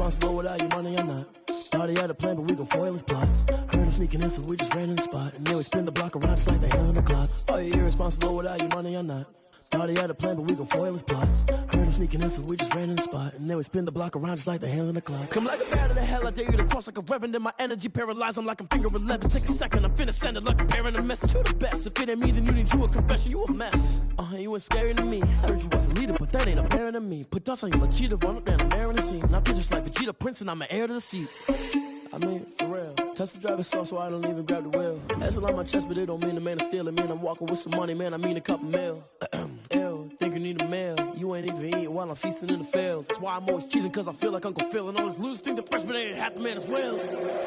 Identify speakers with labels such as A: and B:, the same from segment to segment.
A: irresponsible without your money or not. Thought he had a plan, but we gon' foil his plot. Heard him sneaking in, so we just ran in the spot. And then we spin the block around just like the hand on the clock. Are you irresponsible without your money or not? Thought he had a plan, but we gon' foil his plot. Heard him sneaking in, so we just ran in the spot. And then we spin the block around just like the hands on the clock. Come like a bat of the hell, I dare you to cross like a reverend. And my energy paralyzed, I'm like I'm finger 11. Take a second, I'm finna send it like a parent a message. You the best, if it ain't me, then you need you a confession. You a mess, you ain't scary to me. Heard you was a leader, but that ain't apparent to me. Put dust on you like cheetah, run up and I'm airing the scene. Now just like Vegeta Prince and I'm an heir to the seat. I mean, for real. Touch the driver's sauce so I don't even grab the wheel. That's on my chest, but it don't mean the man is stealing. Man, I'm walking with some money, man, I mean a couple mil. Ew, think you need a meal. You ain't even eating while I'm feasting in the field. That's why I'm always cheesing, cause I feel like Uncle Phil. And all this losers think the freshman ain't half the man as well.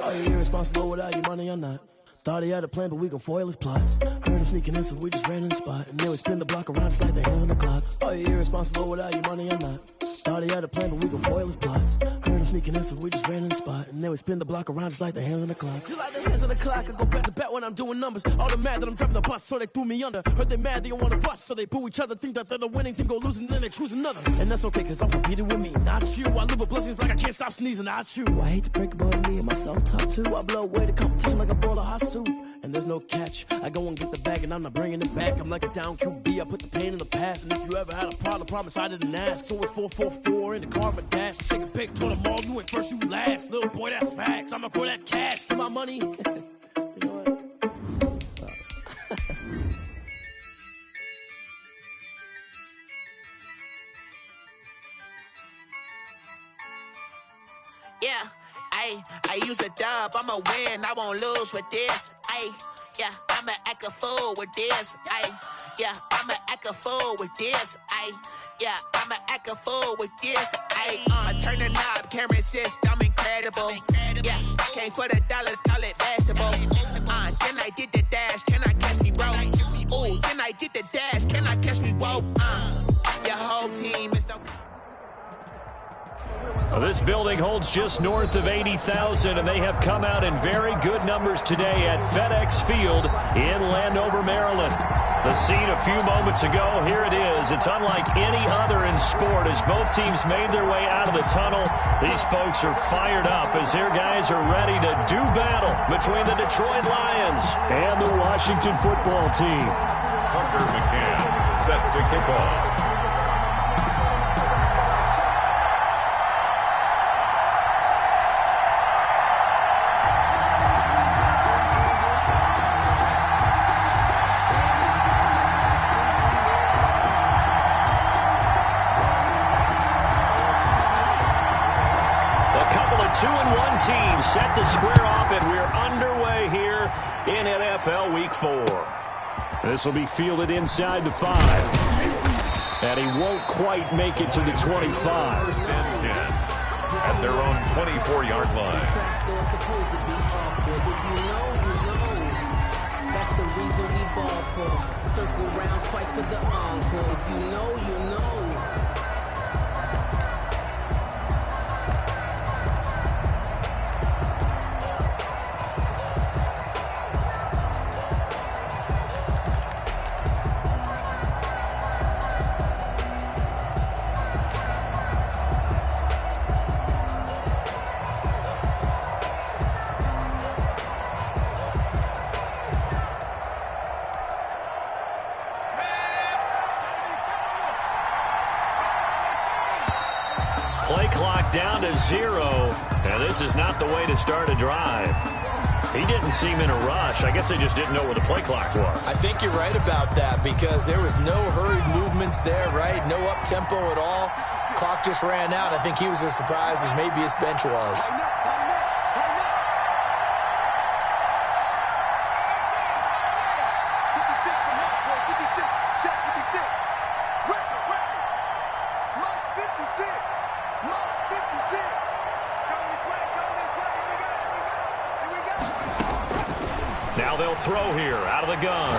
A: Are you irresponsible without your money or not? Thought he had a plan, but we gon' foil his plot. Heard him sneaking in, so we just ran in the spot. And then we spin the block around just like the hands on the clock. Are you irresponsible without your money or not? Thought he had a plan, but we gon' foil his plot. Heard him sneaking in, so we just ran in the spot. And then we spin the block around just like the hands on the clock. Just like the hands on the clock, I go back to back when I'm doing numbers. All the mad that I'm driving the bus, so they threw me under. Heard they mad, they don't wanna bust, so they boo each other. Think that they're the winning team, go losing, then they choose another. And that's okay, cause I'm competing with me, not you. I live with blessings like I can't stop sneezing, not you. I hate to break about me and my self-talk too. I blow away the competition like a bowl of hot soup. And there's no catch. I go and get the bag and I'm not bringing it back. I'm like a down QB, I put the pain in the past. And if you ever had a problem, promise I didn't ask. So it's 4-4-4 in the car, my dash. Shake a big, told them all, you went first, you last. Little boy, that's facts. I'ma throw that cash to my money. You know what? Stop.
B: Yeah. I use a dub, I'ma win, I won't lose with this. Yeah, I'ma act a fool with this. Yeah, I'ma act a fool with this. Yeah, I'ma act a fool with this. I turn the knob, camera assist, I'm incredible. Yeah, came for the dollars, call it vegetable. Then I did the dash, can I catch me, bro? Ooh, then I did the dash, can I catch me, whoa? Your whole team is the...
C: Well, this building holds just north of 80,000, and they have come out in very good numbers today at FedEx Field in Landover, Maryland. The scene a few moments ago, here it is. It's unlike any other in sport as both teams made their way out of the tunnel. These folks are fired up as their guys are ready to do battle between the Detroit Lions and the Washington football team.
D: Tucker McCann set to kick off.
C: Team set to square off, and we're underway here in NFL Week 4. This will be fielded inside the 5. And he won't quite make it to the 25.
D: First and 10 at their own 24-yard line.
E: That's the reason we ball for. Circle round twice for the encore. If you know, you know.
C: Play clock down to 0. Now, this is not the way to start a drive. He didn't seem in a rush. I guess they just didn't know where the play clock was.
F: I think you're right about that because there was no hurried movements there, right? No up-tempo at all. Clock just ran out. I think he was as surprised as maybe his bench was.
C: Now they'll throw here out of the gun.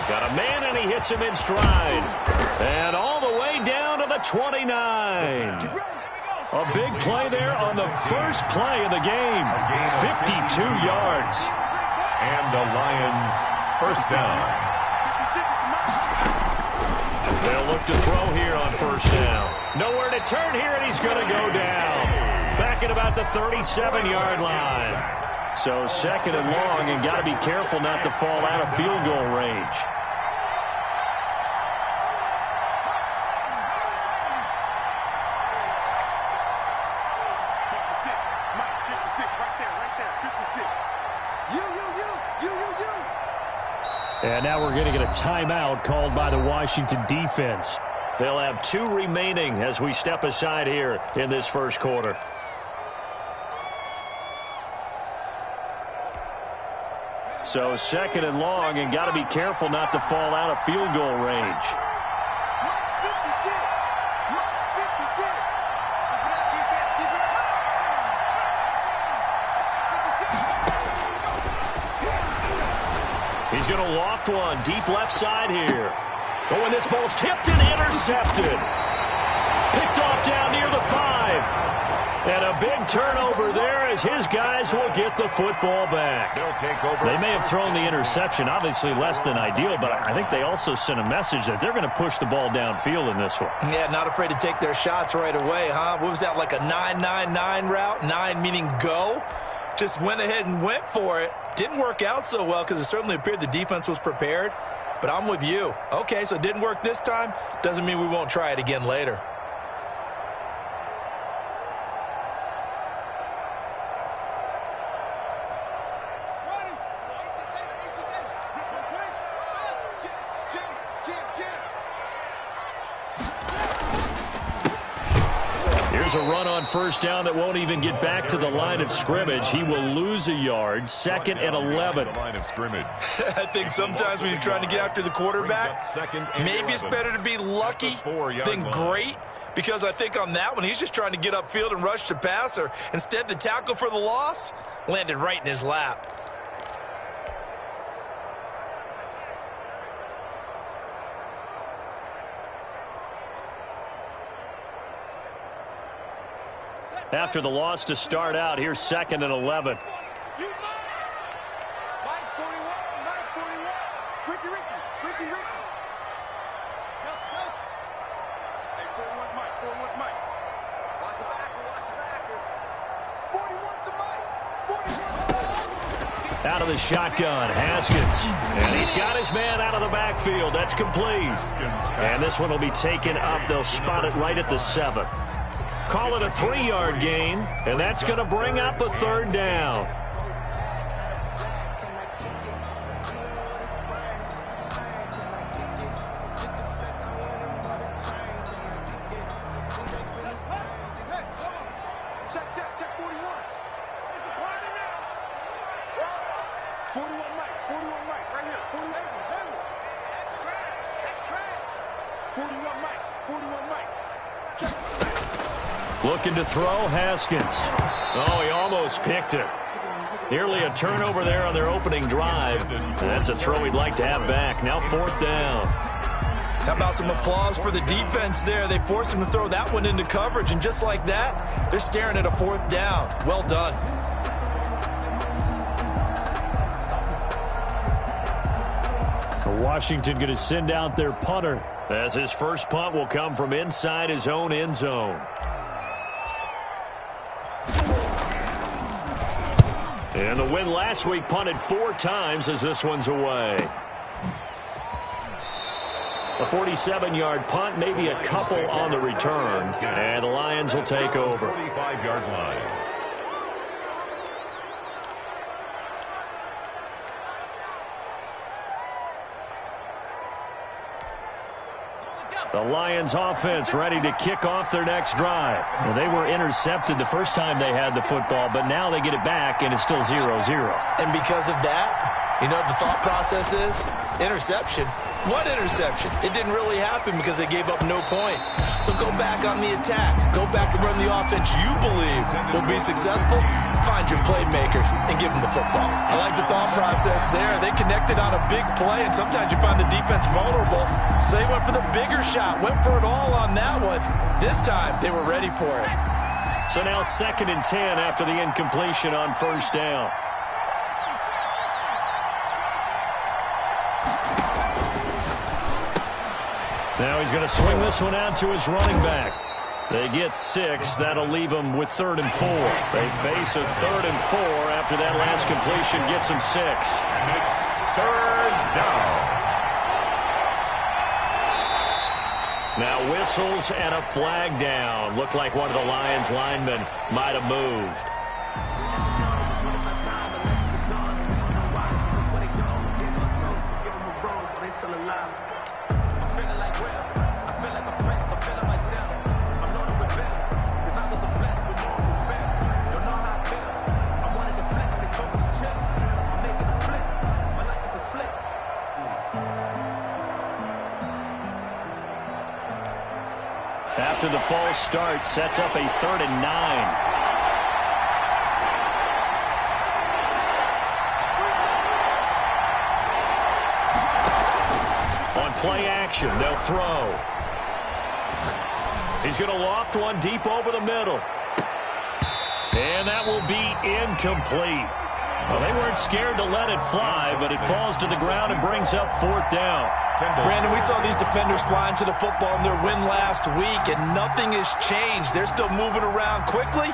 C: Got a man, and he hits him in stride. And all the way down to the 29. A big play there on the first play of the game. 52 yards.
D: And the Lions first down.
C: They'll look to throw here on first down. Nowhere to turn here, and he's going to go down. Back at about the 37-yard line. So second and long, and got to be careful not to fall out of field goal range. And now we're going to get a timeout called by the Washington defense. They'll have 2 remaining as we step aside here in this first quarter. So second and long, and got to be careful not to fall out of field goal range. He's going to loft one deep left side here. Oh, and this ball's tipped and intercepted. Picked off down near the 5. And a big turnover there as his guys will get the football back. They may have thrown the interception, obviously less than ideal, but I think they also sent a message that they're going to push the ball downfield in this one.
F: Yeah, not afraid to take their shots right away, huh? What was that, like a 9-9-9 route? 9 meaning go? Just went ahead and went for it. Didn't work out so well because it certainly appeared the defense was prepared. But I'm with you. Okay, so it didn't work this time. Doesn't mean we won't try it again later.
C: Here's a run on first down that won't even get back to the line of scrimmage. He will lose a yard. Second and 11.
F: I think sometimes when you're trying to get after the quarterback, maybe it's better to be lucky than great. Because I think on that one, he's just trying to get upfield and rush the passer. Instead, the tackle for the loss landed right in his lap.
C: After the loss to start out, here's second and 11. Out of the shotgun, Haskins. And he's got his man out of the backfield. That's complete. And this one will be taken up. They'll spot it right at the 7. Call it a 3-yard gain, and that's going to bring up a third down. Looking to throw, Haskins. Oh, he almost picked it. Nearly a turnover there on their opening drive. And that's a throw he'd like to have back. Now 4th down.
F: How about some applause for the defense there? They forced him to throw that one into coverage, and just like that, they're staring at a 4th down. Well done.
C: Washington going to send out their punter, as his first punt will come from inside his own end zone. And the win last week punted 4 times as this one's away. A 47-yard punt, maybe a couple on the return. And the Lions will take over.
D: 45-yard line.
C: The Lions offense ready to kick off their next drive. Well, they were intercepted the first time they had the football, but now they get it back, and it's still 0-0.
F: And because of that, you know what the thought process is? Interception. What interception? It didn't really happen because they gave up no points. So go back on the attack. Go back and run the offense you believe will be successful. Find your playmakers and give them the football. I like the thought process there. They connected on a big play, and sometimes you find the defense vulnerable. So they went for the bigger shot, went for it all on that one. This time, they were ready for it.
C: So now 2nd and 10 after the incompletion on first down. Now he's going to swing this one out to his running back. They get 6. That'll leave them with 3rd and 4. They face a 3rd and 4 after that last completion gets them 6.
D: It's 3rd down.
C: Now whistles and a flag down. Looked like one of the Lions linemen might have moved. After the false start, sets up a 3rd and 9. On play action, they'll throw. He's going to loft one deep over the middle. And that will be incomplete. Well, they weren't scared to let it fly, but it falls to the ground and brings up 4th down.
F: Brandon, we saw these defenders flying to the football in their win last week, and nothing has changed. They're still moving around quickly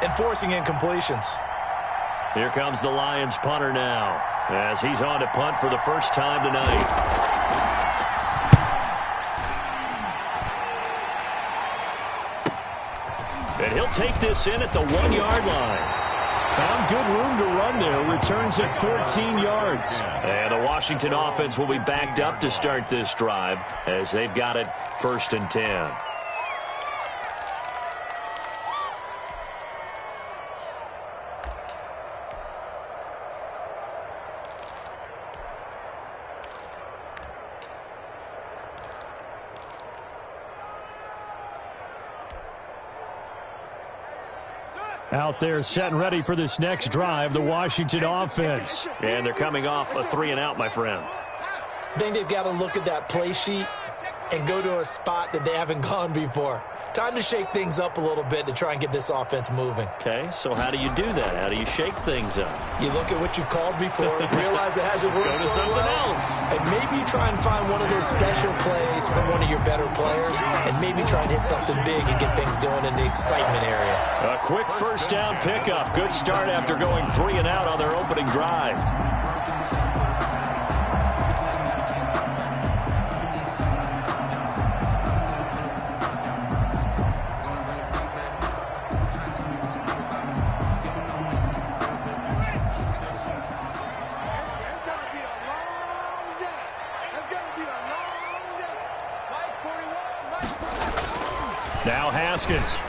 F: and forcing incompletions.
C: Here comes the Lions punter now, as he's on to punt for the first time tonight. And he'll take this in at the 1-yard line. Found good room to run there. Returns at 14 yards. And the Washington offense will be backed up to start this drive as they've got it 1st and 10. Out there set and ready for this next drive, the Washington offense. And they're coming off a 3-and-out, my friend.
F: I think they've got to look at that play sheet and go to a spot that they haven't gone before. Time to shake things up a little bit to try and get this offense moving.
C: Okay, so how do you do that? How do you shake things up?
F: You look at what you've called before, realize it hasn't worked
C: Go to something else.
F: and maybe try and find one of those special plays from one of your better players, and maybe try and hit something big and get things going in the excitement area.
C: A quick 1st down pickup. Good start after going 3-and-out on their opening drive. Now Haskins.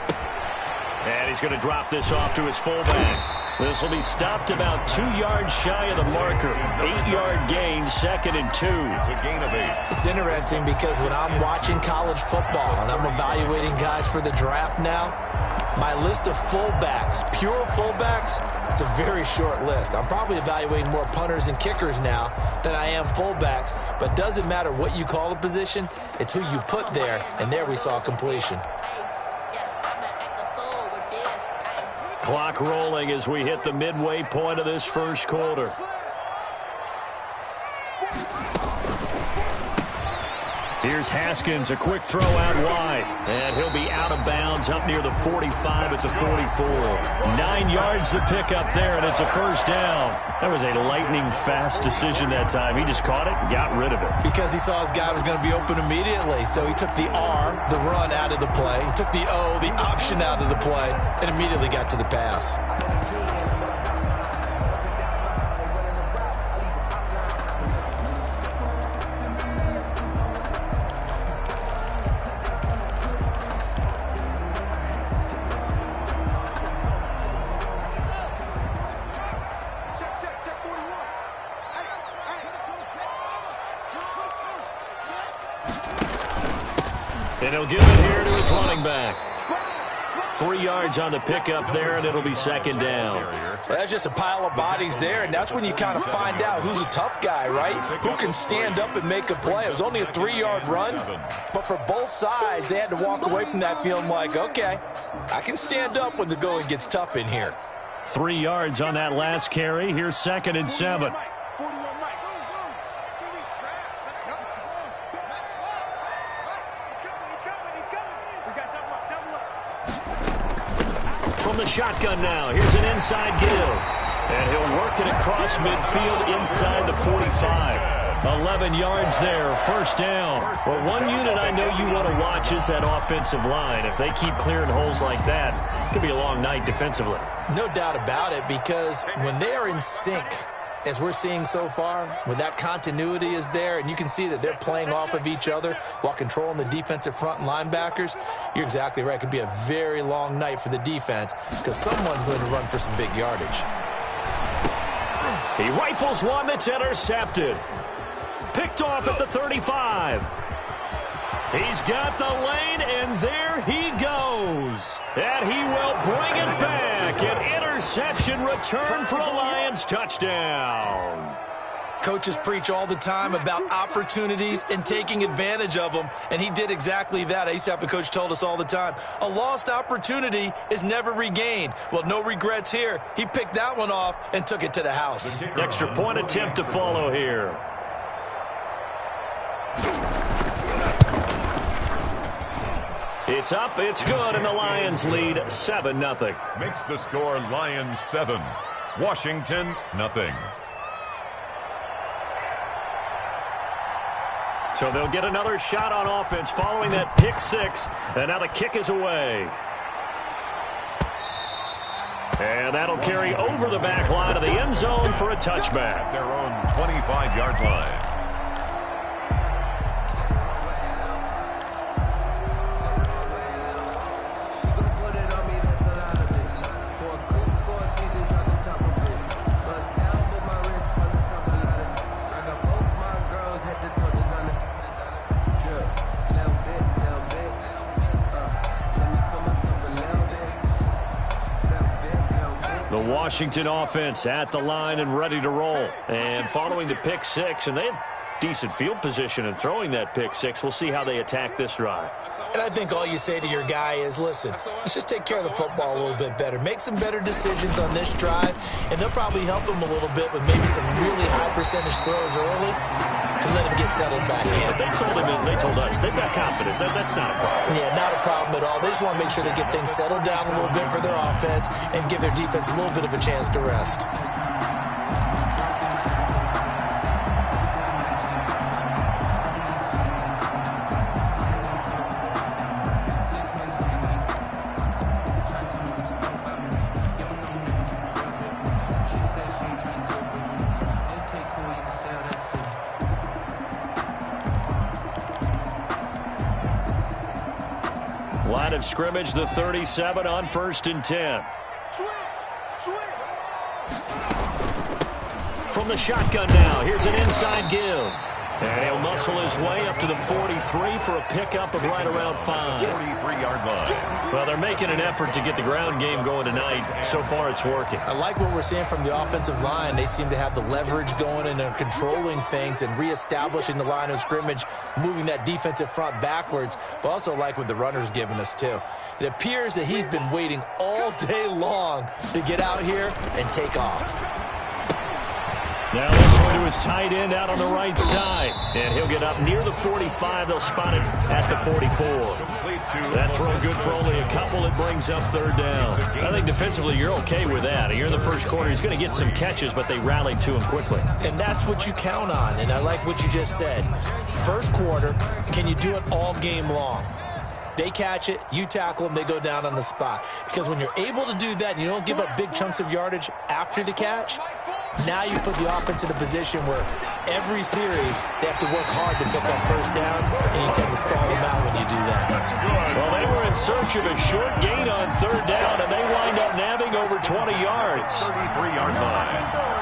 C: And he's going to drop this off to his fullback. This will be stopped about 2 yards shy of the marker. 8-yard gain, 2nd and 2.
D: It's a gain of 8.
F: It's interesting because when I'm watching college football and I'm evaluating guys for the draft now, my list of fullbacks, pure fullbacks, it's a very short list. I'm probably evaluating more punters and kickers now than I am fullbacks, but it doesn't matter what you call a position, it's who you put there, and there we saw completion.
C: Clock rolling as we hit the midway point of this 1st quarter. Here's Haskins, a quick throw out wide. And he'll be out of bounds up near the 45 at the 44. 9 yards to pick up there, and it's a 1st down. That was a lightning-fast decision that time. He just caught it and got rid of it.
F: Because he saw his guy was going to be open immediately, so he took the R, the run, out of the play. He took the O, the option, out of the play, and immediately got to the pass.
C: And he'll give it here to his running back. 3 yards on the pickup there, and it'll be 2nd down.
F: Well, that's just a pile of bodies there, and that's when you kind of find out who's a tough guy, right? Who can stand up and make a play. It was only a 3-yard run, but for both sides, they had to walk away from that feeling like, okay, I can stand up when the going gets tough in here.
C: 3 yards on that last carry. Here's 2nd and 7. From the shotgun now, here's an inside give. And he'll work it across midfield inside the 45. 11 yards there, first down. Well, one unit I know you want to watch is that offensive line. If they keep clearing holes like that, it could be a long night defensively.
F: No doubt about it, because when they are in sync, as we're seeing so far, when that continuity is there, and you can see that they're playing off of each other while controlling the defensive front and linebackers, you're exactly right. It could be a very long night for the defense because someone's going to run for some big yardage.
C: He rifles one that's intercepted. Picked off at the 35. He's got the lane, and there he goes. And he will bring it back. An interception return for a Lions touchdown.
F: Coaches preach all the time about opportunities and taking advantage of them, and he did exactly that. I used to have a coach told us all the time, a lost opportunity is never regained. Well, no regrets here. He picked that one off and took it to the house.
C: Extra point attempt to follow here. It's up, it's good, and the Lions lead 7-0.
D: Makes the score Lions 7, Washington nothing.
C: So they'll get another shot on offense following that pick six, and now the kick is away. And that'll carry over the back line of the end zone for a touchback.
D: Their own 25-yard line.
C: Washington offense at the line and ready to roll. And following the pick six, and they have decent field position in throwing that pick six. We'll see how they attack this drive.
F: And I think all you say to your guy is, listen, let's just take care of the football a little bit better. Make some better decisions on this drive, and they'll probably help him a little bit with maybe some really high percentage throws early to let him get settled back in.
C: But they told us they've got confidence. That's not a problem.
F: Yeah, not a problem at all. They just want to make sure they get things settled down a little bit for their offense and give their defense a little bit of a chance to rest.
C: Line of scrimmage, the 37 on 1st and 10. From the shotgun now, here's an inside give. And he'll muscle his way up to the 43 for a pickup of right around 5.
D: 43-yard line.
C: Well, they're making an effort to get the ground game going tonight. So far, it's working.
F: I like what we're seeing from the offensive line. They seem to have the leverage going and are controlling things and reestablishing the line of scrimmage, moving that defensive front backwards, but also like what the runner's giving us, too. It appears that he's been waiting all day long to get out here and take off.
C: Now this one to his tight end out on the right side. And he'll get up near the 45. They'll spot him at the 44. That throw good for only a couple. It brings up 3rd down. I think defensively you're okay with that. You're in the first quarter. He's going to get some catches, but they rallied to him quickly.
F: And that's what you count on. And I like what you just said. First quarter, can you do it all game long? They catch it, you tackle them, they go down on the spot. Because when you're able to do that and you don't give up big chunks of yardage after the catch, now you put the offense in a position where every series they have to work hard to pick up first downs, and you tend to stall them out when you do that.
C: Well, they were in search of a short gain on 3rd down, and they wind up nabbing over 20 yards.
D: 33-yard line.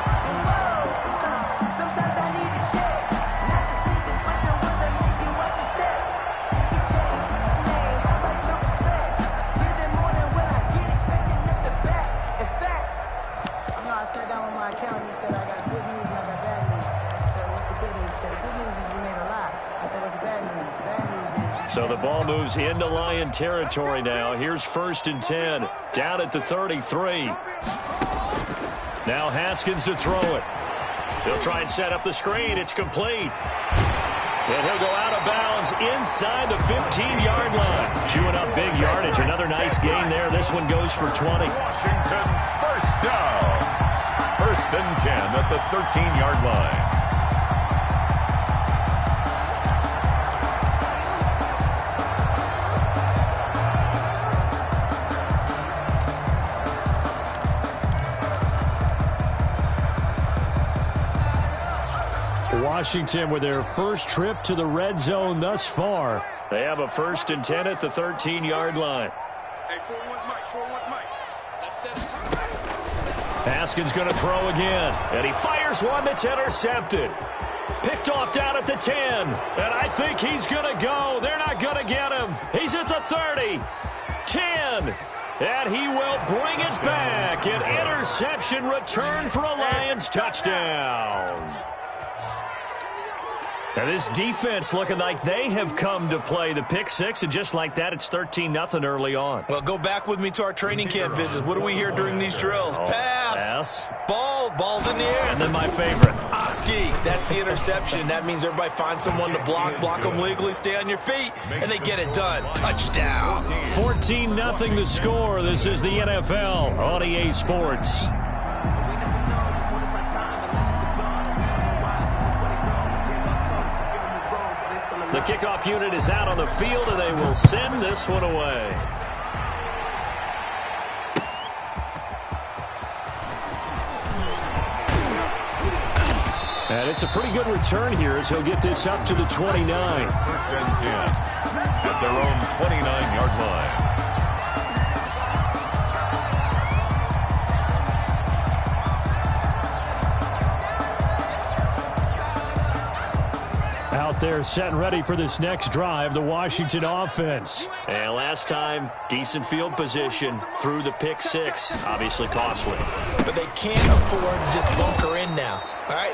C: So the ball moves into Lion territory now. Here's 1st and 10, down at the 33. Now Haskins to throw it. He'll try and set up the screen. It's complete. And he'll go out of bounds inside the 15-yard line. Chewing up big yardage. Another nice gain there. This one goes for 20.
D: Washington, first down. First and 10 at the 13-yard line.
C: Washington with their first trip to the red zone thus far. They have a 1st and 10 at the 13-yard line. Haskins going to throw again, and he fires one that's intercepted. Picked off down at the 10, and I think he's going to go. They're not going to get him. He's at the 30, 10, and he will bring it back. An interception return for a Lions touchdown. Now this defense looking like they have come to play the pick six, and just like that, it's 13-0 early on.
F: Well, go back with me to our training camp visits. What do we hear during these drills? Pass. Ball's in the air.
C: And then my favorite.
F: Oski, that's the interception. That means everybody finds someone to block them legally, stay on your feet, and they get it done. Touchdown.
C: 14-0 the score. This is the NFL on EA Sports. The kickoff unit is out on the field, and they will send this one away. And it's a pretty good return here as he'll get this up to the 29.
D: 1st and 10 at their own 29-yard line.
C: They're set and ready for this next drive, the Washington offense. And last time, decent field position through the pick six. Obviously costly.
F: But they can't afford to just bunker in now. All right,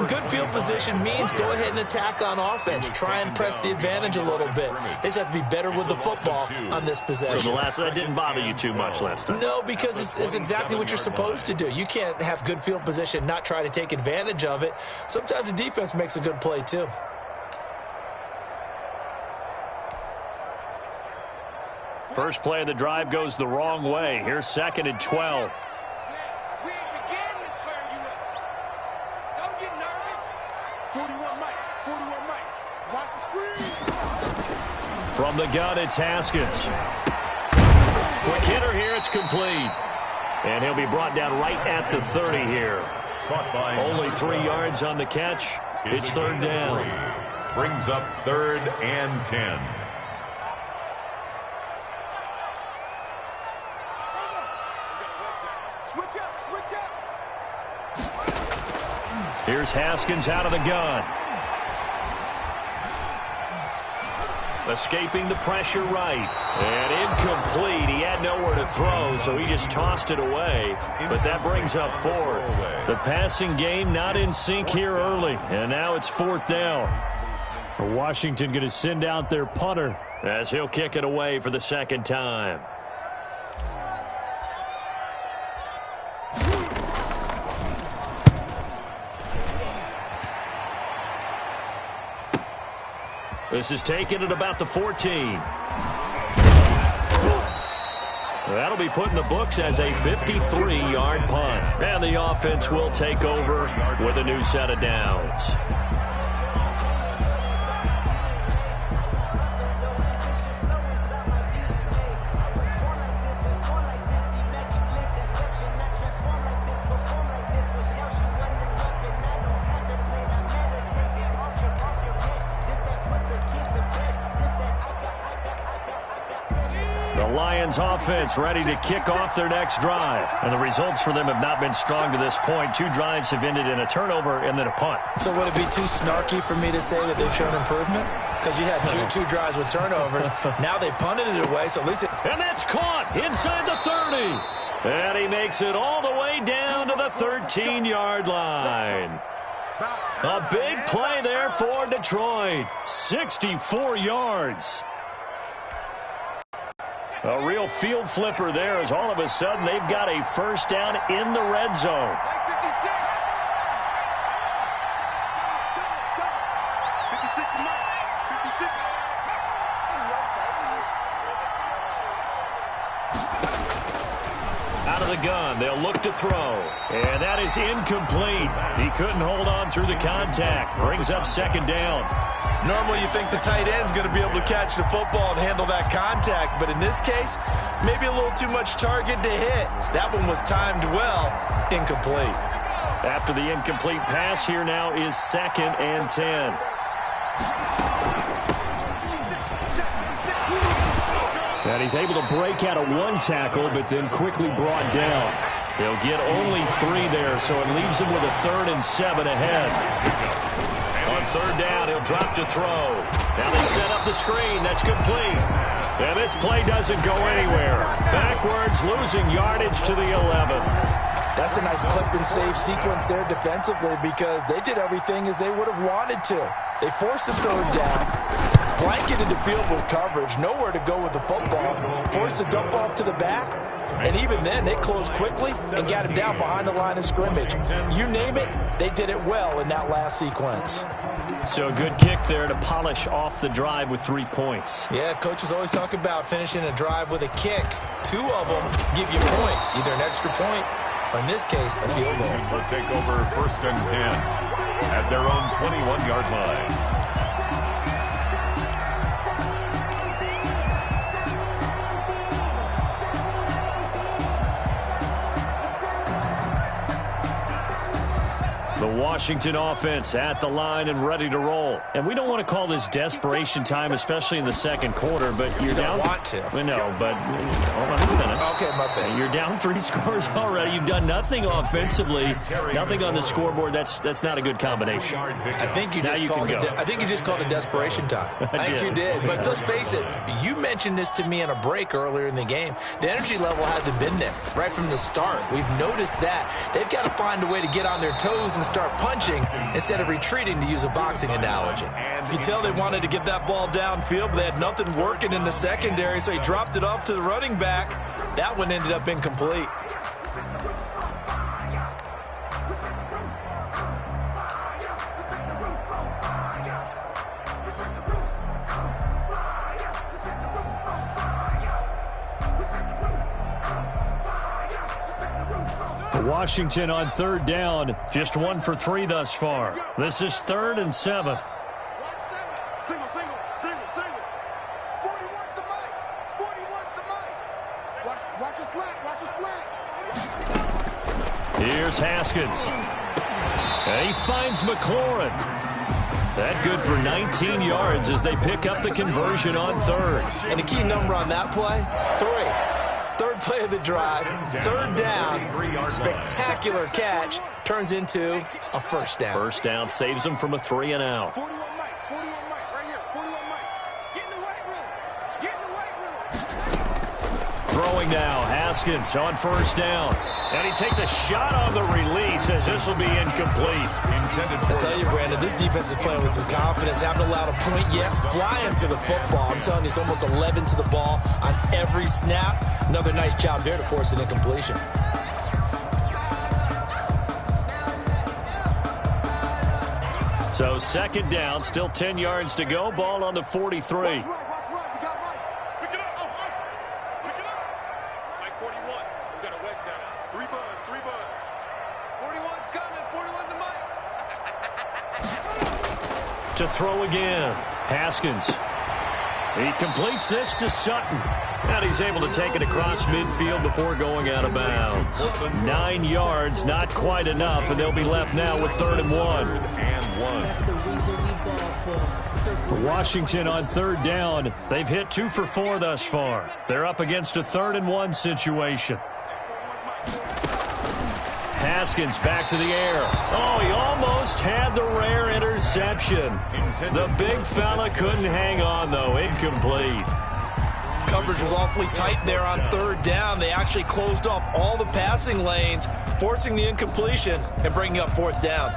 F: good field position means go ahead and attack on offense. Try and press the advantage a little bit. They just have to be better with the football on this possession.
C: So that didn't bother you too much last time?
F: No, because it's exactly what you're supposed to do. You can't have good field position, not try to take advantage of it. Sometimes the defense makes a good play too.
C: First play of the drive goes the wrong way. Here's 2nd and 12.
G: We ain't beginning to turn you up. Don't get nervous. 41 Mike. Watch the screen.
C: From the gun, it's Haskins. Quick hitter here. It's complete. And he'll be brought down right at the 30 here. Only 3 yards on the catch. It's 3rd down.
D: Brings up 3rd and 10.
C: Here's Haskins out of the gun. Escaping the pressure right. And incomplete. He had nowhere to throw, so he just tossed it away. But that brings up 4th. The passing game not in sync here early. And now it's 4th down. Washington going to send out their punter as he'll kick it away for the 2nd time. This is taken at about the 14. That'll be put in the books as a 53-yard punt. And the offense will take over with a new set of downs. Lions offense ready to kick off their next drive. And the results for them have not been strong to this point. 2 drives have ended in a turnover and then a punt.
F: So would it be too snarky for me to say that they've shown improvement? Because you had two drives with turnovers. Now they punted it away, so at least
C: And that's caught inside the 30. And he makes it all the way down to the 13-yard line. A big play there for Detroit. 64 yards. A real field flipper there as all of a sudden they've got a 1st down in the red zone. of the gun. They'll look to throw. And that is incomplete. He couldn't hold on through the contact. Brings up second down.
F: Normally you think the tight end's going to be able to catch the football and handle that contact, but in this case, maybe a little too much target to hit. That one was timed well, incomplete.
C: After the incomplete pass, here now is 2nd and 10. And he's able to break out of one tackle, but then quickly brought down. They'll get only 3 there, so it leaves him with a 3rd and 7 ahead. On 3rd down, he'll drop to throw. Now they set up the screen. That's complete. And this play doesn't go anywhere. Backwards, losing yardage to the 11.
F: That's a nice clip and save sequence there defensively because they did everything as they would have wanted to. They forced a 3rd down, blanketed the field with coverage, nowhere to go with the football, forced a dump off to the back, and even then they closed quickly and got it down behind the line of scrimmage. You name it, they did it well in that last sequence.
C: So a good kick there to polish off the drive with 3 points.
F: Yeah, coaches always talk about finishing a drive with a kick. 2 of them give you points, either an extra point or in this case, a field goal.
D: Will take over 1st and 10 at their own 21-yard line.
C: The Washington offense at the line and ready to roll. And we don't want to call this desperation time, especially in the 2nd quarter, but you're down.
F: You don't want to.
C: I know, but hold on a minute.
F: Okay, my bad.
C: You're down 3 scores already. You've done nothing offensively, nothing on the scoreboard. That's not a good combination.
F: I think you just called it desperation time. I think you did. But let's face it, you mentioned this to me in a break earlier in the game. The energy level hasn't been there right from the start. We've noticed that. They've got to find a way to get on their toes and start punching instead of retreating, to use a boxing analogy. You can tell they wanted to get that ball downfield, but they had nothing working in the secondary, so he dropped it off to the running back. That one ended up incomplete.
C: Washington on 3rd down, just 1 for 3 thus far. This is 3rd and 7.
G: Single. 41's the mic. 41's the mic. Watch a slant.
C: Here's Haskins. And he finds McLaurin. That good for 19 yards as they pick up the conversion on 3rd.
F: And the key number on that play, 3. 3rd play of the drive, 3rd down, spectacular catch, turns into a 1st down.
C: 1st down saves them from a 3 and out.
G: 41 mic, right here, 41 mic. Get in the weight room.
C: Throwing now, Haskins on 1st down. And he takes a shot on the release as this will be incomplete.
F: I tell you, Brandon, this defense is playing with some confidence. Haven't allowed a point yet. Flying to the football. I'm telling you, it's almost 11 to the ball on every snap. Another nice job there to force an incompletion.
C: So 2nd down, still 10 yards to go. Ball on the 43. To throw again. Haskins. He completes this to Sutton. And he's able to take it across midfield before going out of bounds. 9 yards, not quite enough, and they'll be left now with 3rd and 1.
E: That's the reason we ball for
C: Washington on 3rd down. They've hit 2 for 4 thus far. They're up against a 3rd and 1 situation. Haskins back to the air. Oh, he almost had the rare interception. The big fella couldn't hang on, though. Incomplete.
F: Coverage was awfully tight there on 3rd down. They actually closed off all the passing lanes, forcing the incompletion and bringing up 4th down.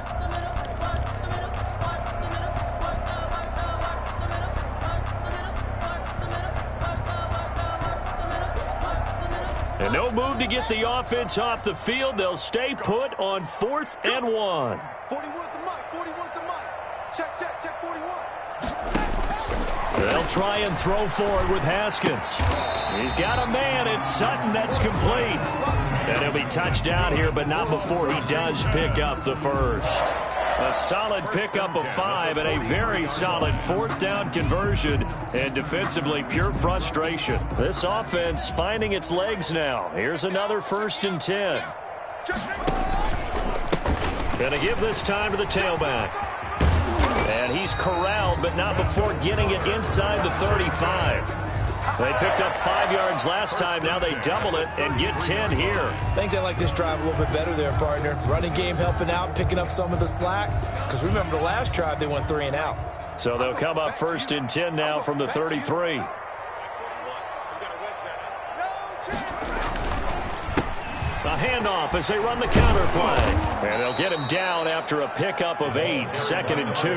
C: And no move to get the offense off the field. They'll stay put on 4th and 1.
G: 41's the mic. Check 41.
C: They'll try and throw forward with Haskins. He's got a man. It's Sutton. That's complete. And he'll be touched down here, but not before he does pick up the first. A solid pickup of 5 and a very solid 4th down conversion. And defensively, pure frustration. This offense finding its legs now. Here's another 1st and 10. Going to give this time to the tailback. And he's corralled, but not before getting it inside the 35. They picked up 5 yards last time. Now they double it and get 10 here.
F: I think they like this drive a little bit better there, partner. Running game helping out, picking up some of the slack. Because remember the last drive, they went 3 and out.
C: So they'll come up 1st and 10 now from the 33. A handoff as they run the counter play. And they'll get him down after a pickup of 8, 2nd and 2.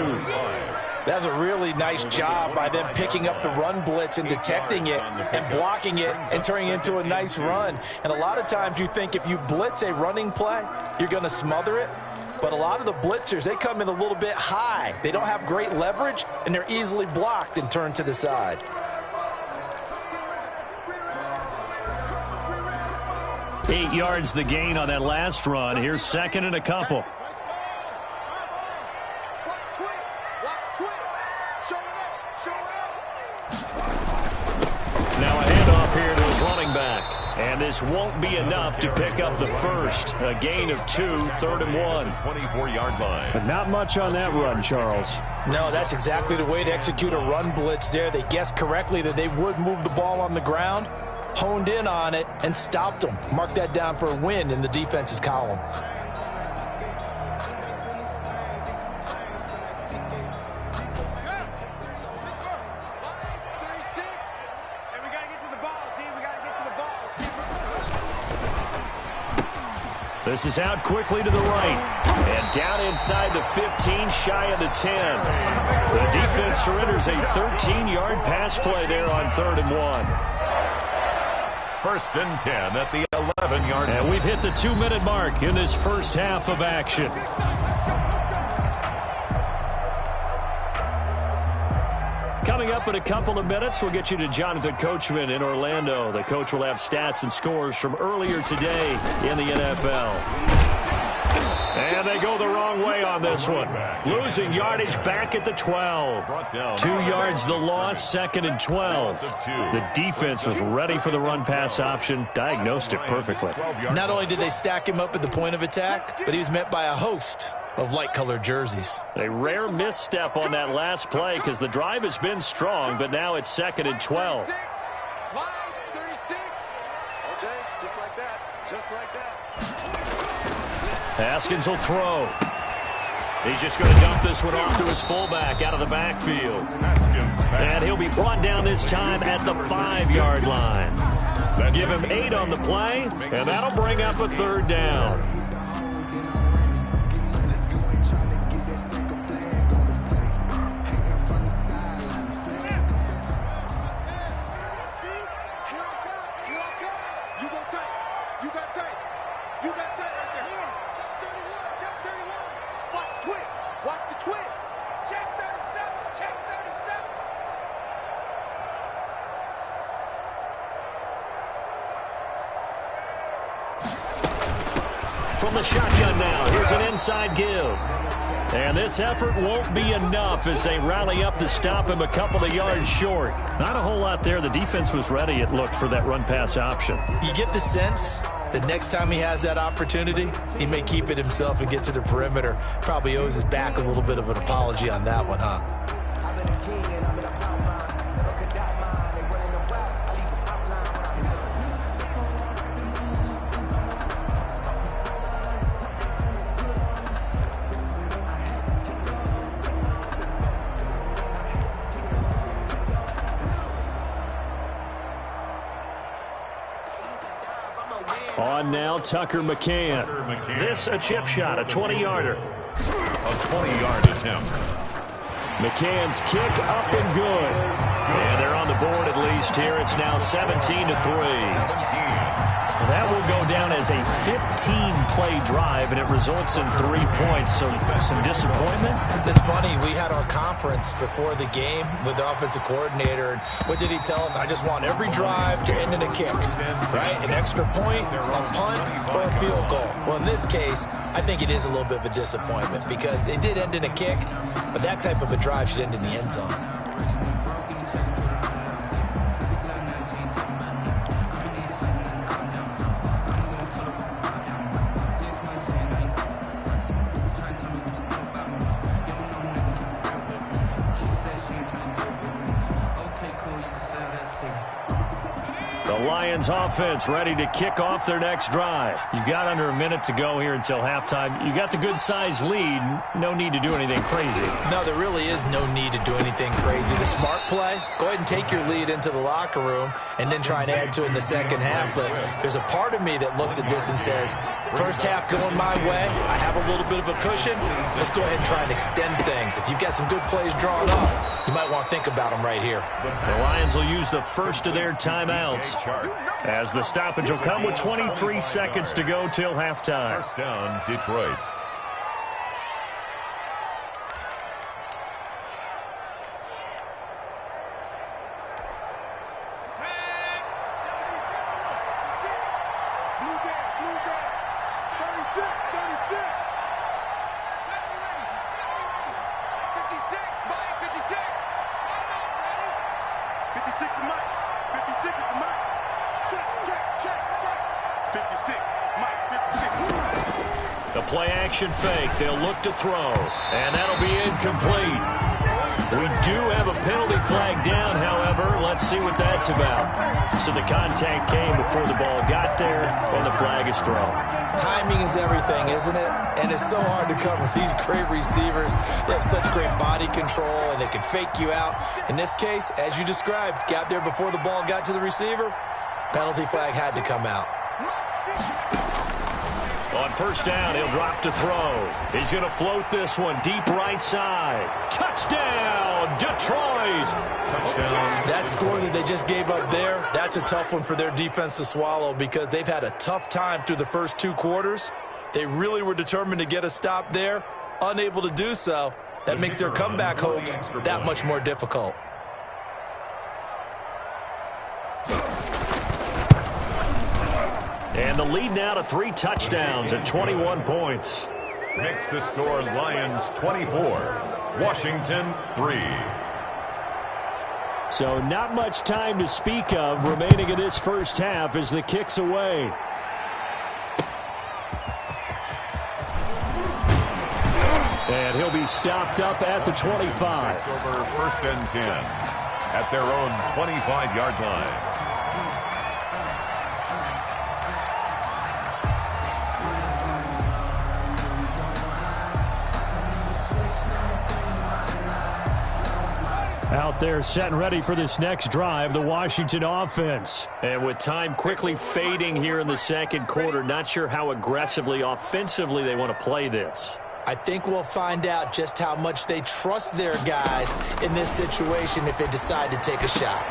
F: That's a really nice job by them picking up the run blitz and detecting it and blocking it and turning it into a nice run. And a lot of times you think if you blitz a running play, you're going to smother it. But a lot of the blitzers, they come in a little bit high. They don't have great leverage, and they're easily blocked and turned to the side.
C: Eight yards the gain on that last run. Here's 2nd and a couple. Now a handoff here to his running back. And this won't be enough to pick up the first. A gain of 2, 3rd and 1.
D: 24-yard line.
C: But not much on that run, Charles.
F: No, that's exactly the way to execute a run blitz there. They guessed correctly that they would move the ball on the ground, honed in on it, and stopped them. Mark that down for a win in the defense's column.
C: This is out quickly to the right. And down inside the 15, shy of the 10. The defense surrenders a 13-yard pass play there on 3rd and 1.
D: 1st and 10 at the 11-yard line.
C: And we've hit the 2-minute mark in this first half of action. Coming up in a couple of minutes, we'll get you to Jonathan Coachman in Orlando. The coach will have stats and scores from earlier today in the NFL. And they go the wrong way on this one. Losing yardage back at the 12. 2 yards the loss, 2nd and 12. The defense was ready for the run-pass option, diagnosed it perfectly.
F: Not only did they stack him up at the point of attack, but he was met by a host of light-colored jerseys.
C: A rare misstep on that last play because the drive has been strong, but now it's 2nd and 12.
G: Line 36. Okay, just like that. Just like that.
C: Haskins will throw. He's just going to dump this one off to his fullback out of the backfield. And he'll be brought down this time at the 5-yard line. Give him 8 on the play, and that'll bring up a 3rd down. From the shotgun now, here's an inside give. And this effort won't be enough as they rally up to stop him a couple of yards short. Not a whole lot there. The defense was ready, it looked, for that run-pass option.
F: You get the sense that next time he has that opportunity, he may keep it himself and get to the perimeter. Probably owes his back a little bit of an apology on that one, huh?
C: On now, Tucker McCann. This a chip shot, a 20-yarder.
D: A 20-yard attempt.
C: McCann's kick up and good. And they're on the board at least here. It's now 17-3. That will go down as a 15-play drive, and it results in 3 points. So some disappointment.
F: It's funny. We had our conference before the game with the offensive coordinator. And what did he tell us? I just want every drive to end in a kick, right? An extra point, a punt, or a field goal. Well, in this case, I think it is a little bit of a disappointment because it did end in a kick, but that type of a drive should end in the end zone.
C: The Lions offense ready to kick off their next drive. You've got under a minute to go here until halftime. You got the good-sized lead. No need to do anything crazy.
F: No, there really is no need to do anything crazy. The smart play, go ahead and take your lead into the locker room and then try and add to it in the second half. But there's a part of me that looks at this and says, first half going my way, I have a little bit of a cushion. Let's go ahead and try and extend things. If you've got some good plays drawn up, you might want to think about them right here.
C: The Lions will use the first of their timeouts as the stoppage will come with 23 seconds to go till halftime.
D: First down, Detroit.
C: Play-action fake. They'll look to throw, and that'll be incomplete. We do have a penalty flag down, however. Let's see what that's about. So the contact came before the ball got there, and the flag is thrown.
F: Timing is everything, isn't it? And it's so hard to cover these great receivers. They have such great body control, and they can fake you out. In this case, as you described, got there before the ball got to the receiver. Penalty flag had to come out.
C: On first down, he'll drop to throw. He's going to float this one deep right side. Touchdown, Detroit!
D: Touchdown.
F: That score that they just gave up there, that's a tough one for their defense to swallow because they've had a tough time through the first 2 quarters. They really were determined to get a stop there, unable to do so. That makes their comeback hopes that much more difficult.
C: And the lead now to 3 touchdowns at 21 points.
D: Makes the score Lions 24, Washington 3.
C: So not much time to speak of remaining in this first half as the kick's away. And he'll be stopped up at the 25.
D: It's over first and 10 at their own 25-yard line.
C: Out there set and ready for this next drive, the Washington offense. And with time quickly fading here in the second quarter, not sure how aggressively, offensively they want to play this.
F: I think we'll find out just how much they trust their guys in this situation if they decide to take a shot.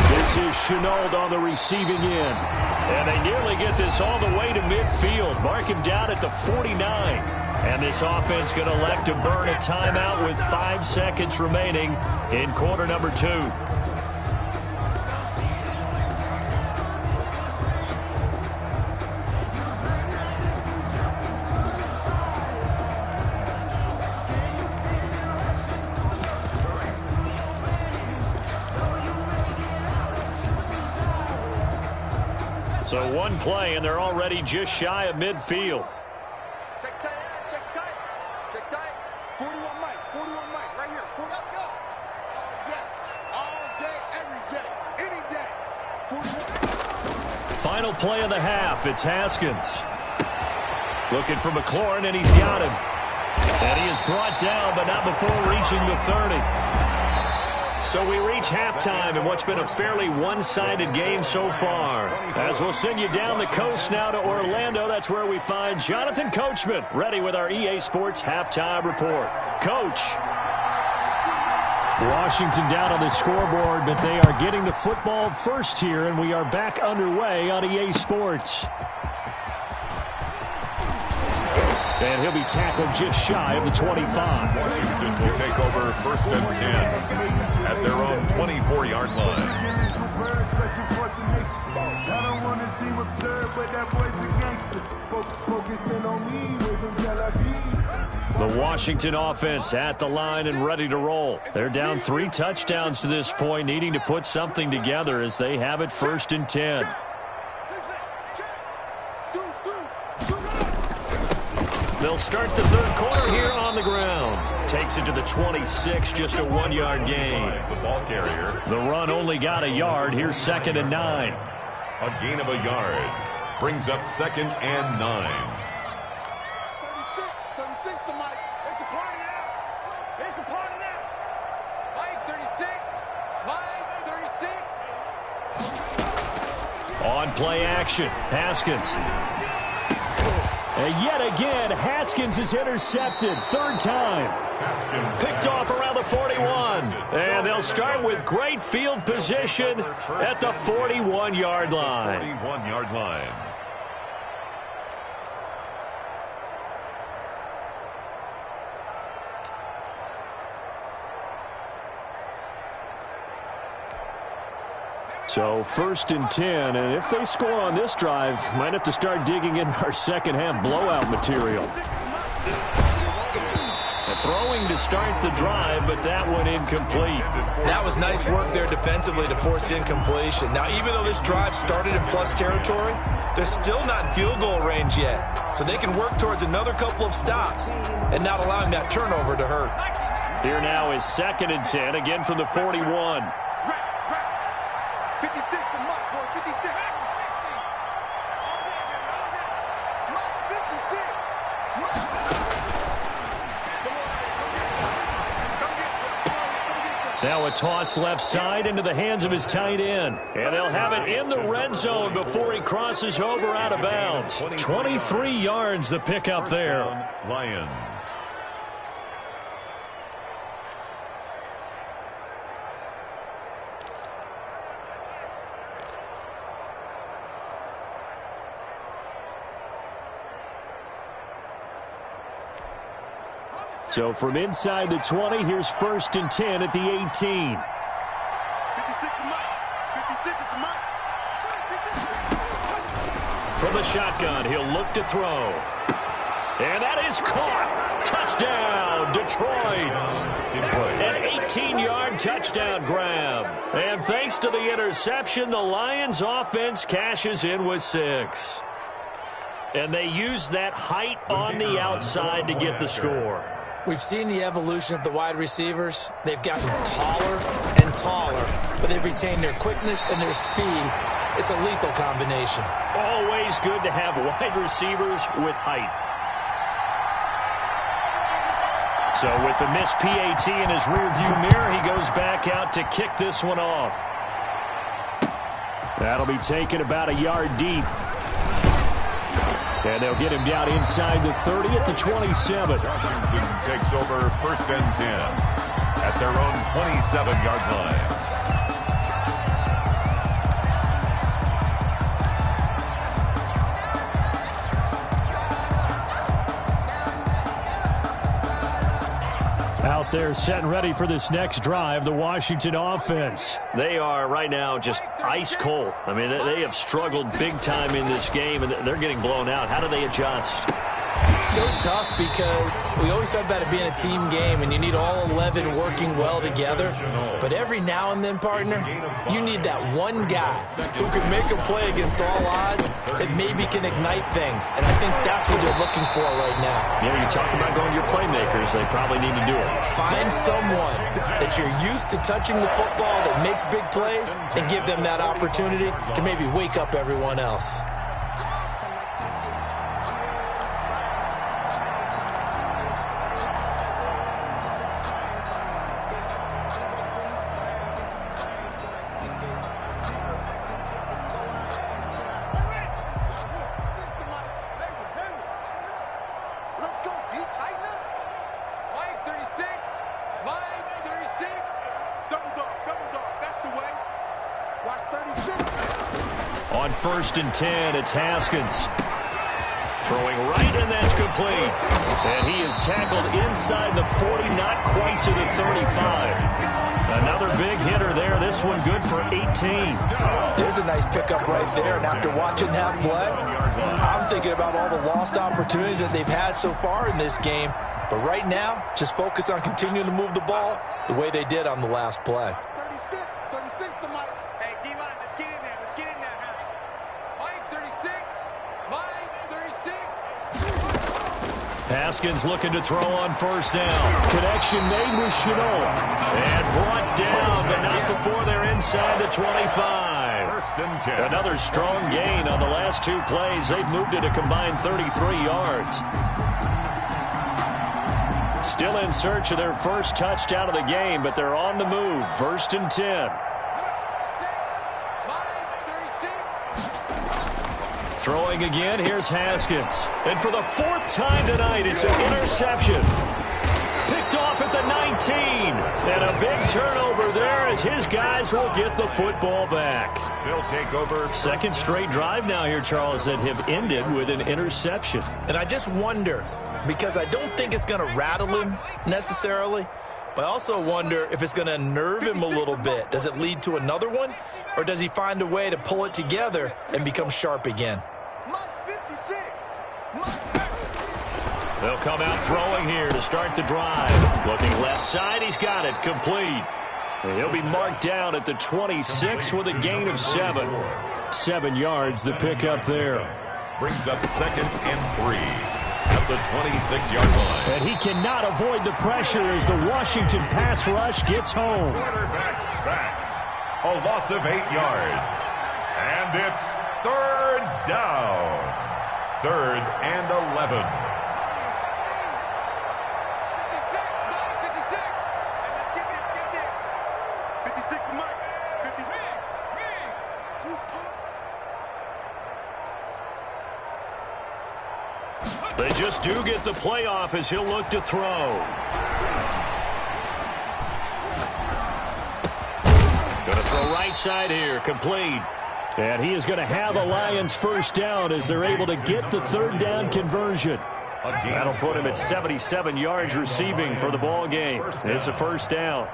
C: This is Chenault on the receiving end. And they nearly get this all the way to midfield. Mark him down at the 49. And this offense going to elect to burn a timeout with 5 seconds remaining in quarter number 2. So one play, and they're already just shy of midfield.
G: Check tight, check tight, check tight. 41 Mike, right here. Let's go. All day, every day, any day. 41.
C: Final play of the half. It's Haskins. Looking for McLaurin, and he's got him. And he is brought down, but not before reaching the 30. So we reach halftime in what's been a fairly one-sided game so far. As we'll send you down the coast now to Orlando, that's where we find Jonathan Coachman, ready with our EA Sports Halftime Report. Coach. Washington down on the scoreboard, but they are getting the football first here, and we are back underway on EA Sports. And he'll be tackled just shy of the 25.
D: Washington will take over 1st and 10 at their own 24-yard line.
H: I don't want to seem absurd, but that boy's a gangster. Focusing on me, way from Tel Aviv.
C: The Washington offense at the line and ready to roll. They're down 3 touchdowns to this point, needing to put something together as they have it 1st and 10. They'll start the 3rd quarter here on the ground. Takes it to the 26, just a 1-yard gain.
D: The ball carrier.
C: The run only got a yard. Here's 2nd and 9.
D: A gain of a yard. Brings up 2nd and 9.
G: 36 to Mike. It's a party now. It's a party now. Mike 36. Mike 36.
C: On play action, Haskins. And yet again, Haskins is intercepted. 3rd time.
D: Haskins
C: Picked off around the 41. And they'll start with great field position at the 41-yard line.
D: 41-yard line.
C: So 1st and 10, and if they score on this drive, might have to start digging in our second half blowout material. Throwing to start the drive, but that one incomplete.
F: That was nice work there defensively to force the incompletion. Now, even though this drive started in plus territory, they're still not in field goal range yet. So they can work towards another couple of stops and not allowing that turnover to hurt.
C: Here now is 2nd and 10, again from the 41.
G: 56 to Mike, boy. 56. Mike 56.
C: Now a toss left side into the hands of his tight end. And they'll have it in the red zone before he crosses over out of bounds. 23 yards the pickup there.
D: Lions.
C: So from inside the 20, here's 1st and 10 at the 18.
G: 56 to Mike. 56 to Mike.
C: From the shotgun, he'll look to throw. And that is caught. Touchdown, Detroit. An 18-yard touchdown grab. And thanks to the interception, the Lions offense cashes in with 6. And they use that height on the outside to get the score.
F: We've seen the evolution of the wide receivers. They've gotten taller and taller, but they've retained their quickness and their speed. It's a lethal combination.
C: Always good to have wide receivers with height. So with the missed PAT in his rearview mirror, he goes back out to kick this one off. That'll be taken about a yard deep. And they'll get him down inside the 30 at the 27.
D: Washington takes over 1st and 10 at their own 27-yard line.
C: Out there set and ready for this next drive, the Washington offense. They are right now just ice cold. I mean, they have struggled big time in this game, and they're getting blown out. How do they adjust?
F: So tough because we always talk about it being a team game and you need all 11 working well together. But every now and then, partner, you need that one guy who can make a play against all odds that maybe can ignite things. And I think that's what they're looking for right now.
C: Yeah, you talk about going to your playmakers. They probably need to do it.
F: Find someone that you're used to touching the football that makes big plays and give them that opportunity to maybe wake up everyone else.
G: Let's go, D. Tighten up. Mike 36. Mike 36.
C: On 1st and 10, it's Haskins. Throwing right, and that's complete. And he is tackled inside the 40, not quite to the 35. Another big hitter there. This one good for 18.
F: There's a nice pickup right there. And after watching that play, I'm thinking about all the lost opportunities that they've had so far in this game. But right now, just focus on continuing to move the ball the way they did on the last play.
G: 36 to Mike. Hey, D-line, let's get in there. Let's get in there, Mike, 36. Mike, 36.
C: Haskins looking to throw on 1st down. Connection made with Shenault. And brought down, but not before they're inside the 25.
D: 1st and 10.
C: Another strong gain on the last 2 plays. They've moved it a combined 33 yards. Still in search of their first touchdown of the game, but they're on the move. 1st and 10. Throwing again, here's Haskins. And for the 4th time tonight, it's an interception. Picked off at the 19. And a big turnover there as his guys will get the football back.
D: They'll take over.
C: 2nd straight drive now here, Charles, that have ended with an interception.
F: And I just wonder, because I don't think it's going to rattle him necessarily, but I also wonder if it's going to unnerve him a little bit. Does it lead to another one, or does he find a way to pull it together and become sharp again?
C: They'll come out throwing here to start the drive. Looking left side, he's got it, complete. And he'll be marked down at the 26 with a gain of 7. 7 yards, the pickup there.
D: Brings up 2nd and 3. At the 26-yard line.
C: And he cannot avoid the pressure as the Washington pass rush gets home.
D: Quarterback sacked. A loss of 8 yards. And it's 3rd down. 3rd and 11.
G: 56, Mike, 56. And let's get this, 56 to Mike. 56.
C: They just do get the playoff as he'll look to throw. Going to throw right side here, complete. And he is going to have a Lions 1st down as they're able to get the 3rd down conversion. That'll put him at 77 yards receiving for the ball game. It's a 1st down.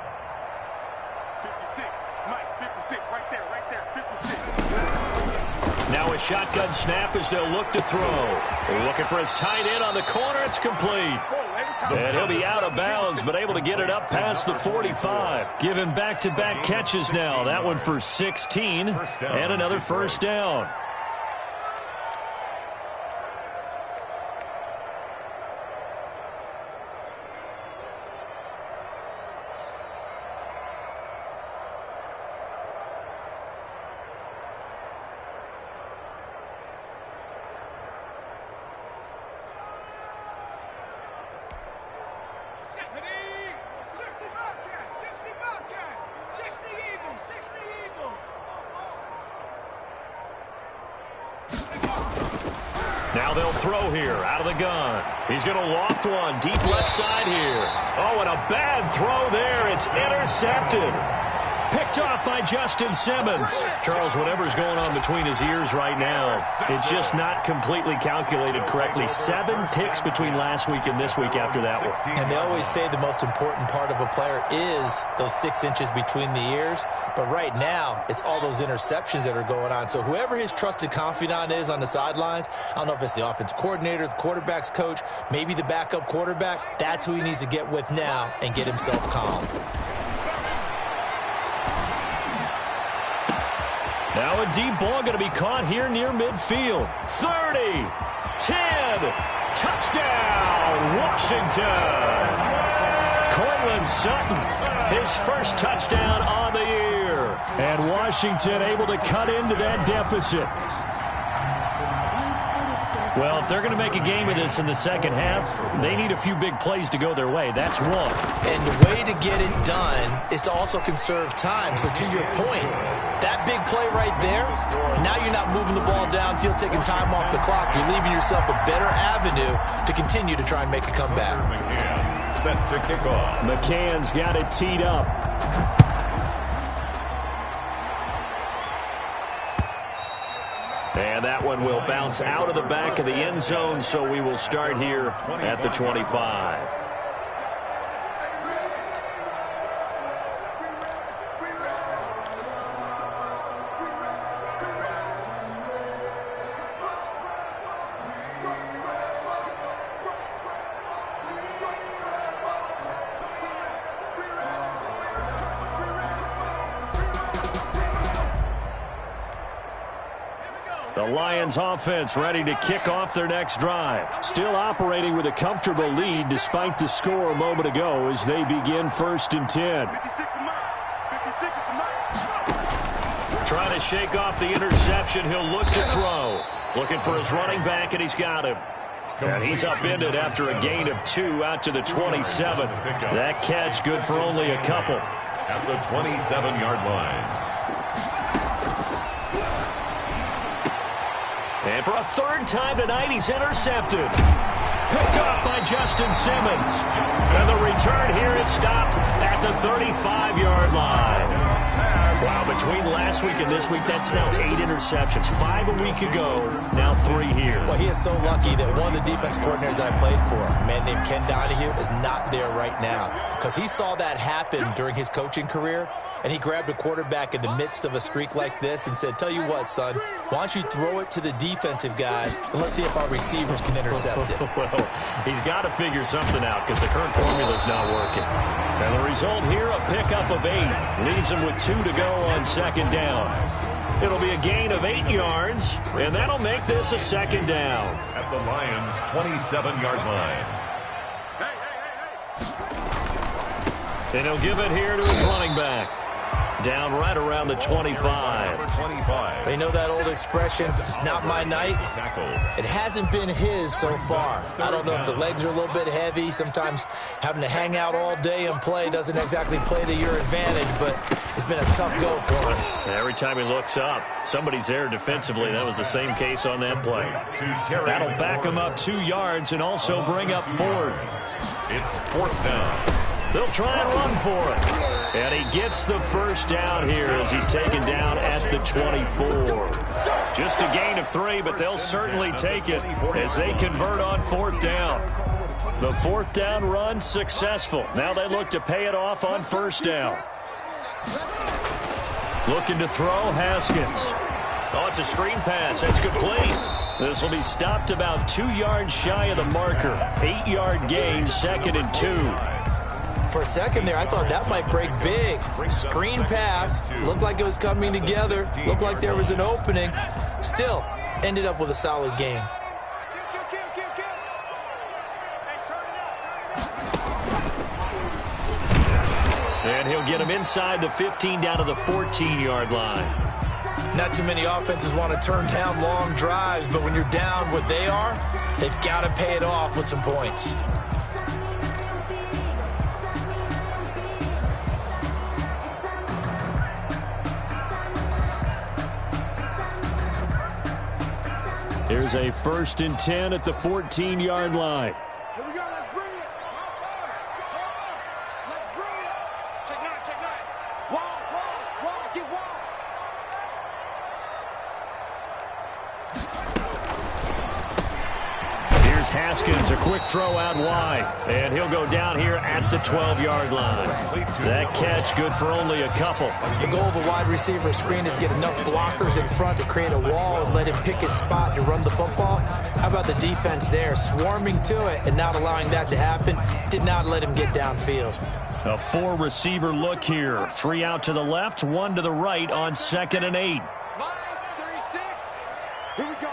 G: 56, Mike, 56, right there, 56.
C: Now a shotgun snap as they'll look to throw. Looking for his tight end on the corner. It's complete. And he'll be out of bounds, but able to get it up past the 45. Give him back-to-back catches now. That one for 16 and another 1st down. Now they'll throw here out of the gun. He's going to loft one deep left side here. Oh, and a bad throw there. It's intercepted. Picked off by Justin Simmons. Charles, whatever's going on between his ears right now, it's just not completely calculated correctly. 7 picks between last week and this week after that one.
F: And they always say the most important part of a player is those 6 inches between the ears. But right now, it's all those interceptions that are going on. So whoever his trusted confidant is on the sidelines, I don't know if it's the offense coordinator, the quarterback's coach, maybe the backup quarterback, that's who he needs to get with now and get himself calm.
C: Now a deep ball going to be caught here near midfield. 30, 10, touchdown, Washington. Cortland Sutton, his first touchdown on the year. And Washington able to cut into that deficit. Well, if they're going to make a game of this in the second half, they need a few big plays to go their way. That's one.
F: And the way to get it done is to also conserve time. So to your point, that big play right there, now you're not moving the ball downfield, taking time off the clock. You're leaving yourself a better avenue to continue to try and make a comeback.
D: McCann set to kick off.
C: McCann's got it teed up. And that one will bounce out of the back of the end zone, so we will start here at the 25. The Lions offense ready to kick off their next drive. Still operating with a comfortable lead despite the score a moment ago as they begin 1st and 10. Trying to shake off the interception. He'll look to throw. Looking for his running back, and he's got him. And he's upended after a gain of 2 out to the 27. That catch good for only a couple.
D: At the 27-yard line.
C: And for a 3rd time tonight, he's intercepted. Picked off by Justin Simmons. And the return here is stopped at the 35-yard line. Wow, between last week and this week, that's now 8 interceptions. 5 a week ago, now 3 here.
F: Well, he is so lucky that one of the defense coordinators I played for, a man named Ken Donahue, is not there right now. Because he saw that happen during his coaching career, and he grabbed a quarterback in the midst of a streak like this and said, tell you what, son, why don't you throw it to the defensive guys, and let's see if our receivers can intercept it.
C: Well, he's got to figure something out because the current formula's not working. And the result here, a pickup of 8. Leaves him with 2 to go on 2nd down. It'll be a gain of 8 yards, and that'll make this a 2nd down.
D: At the Lions' 27-yard line.
C: And he'll give it here to his running back. Down right around the 25.
F: They know that old expression, it's not my night. It hasn't been his so far. I don't know if the legs are a little bit heavy. Sometimes having to hang out all day and play doesn't exactly play to your advantage, but it's been a tough go for him.
C: Every time he looks up, somebody's there defensively. That was the same case on that play. That'll back him up 2 yards and also bring up 4th.
D: It's 4th down.
C: They'll try and run for it. And he gets the 1st down here as he's taken down at the 24. Just a gain of 3, but they'll certainly take it as they convert on 4th down. The 4th down run successful. Now they look to pay it off on 1st down. Looking to throw, Haskins. Oh, it's a screen pass. That's complete. This will be stopped about 2 yards shy of the marker. 8-yard gain, 2nd and 2.
F: For a second there, I thought that might break big. Screen pass. Looked like it was coming together. Looked like there was an opening. Still, ended up with a solid game.
C: And he'll get him inside the 15 down to the 14-yard line.
F: Not too many offenses want to turn down long drives, but when you're down what they are, they've got to pay it off with some points.
C: Here's a 1st and 10 at the 14-yard line.
G: Here we go. Let's bring it. Let's bring it. Check 9. Wall. Get wall.
C: Here's Haskins, a quick throw out wide. And he'll go down here at the 12-yard line. That catch good for only a couple.
F: The goal of a wide receiver screen is get enough blockers in front to create a wall and let him pick his spot to run the football. How about the defense there, swarming to it and not allowing that to happen? Did not let him get downfield.
C: A 4-receiver look here. 3 out to the left, 1 to the right on 2nd and 8.
G: 5-36. Here we go.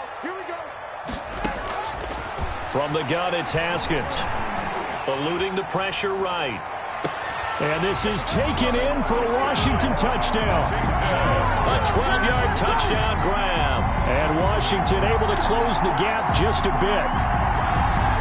C: From the gun, it's Haskins. Eluding the pressure right. And this is taken in for a Washington touchdown. A 12-yard touchdown grab. And Washington able to close the gap just a bit.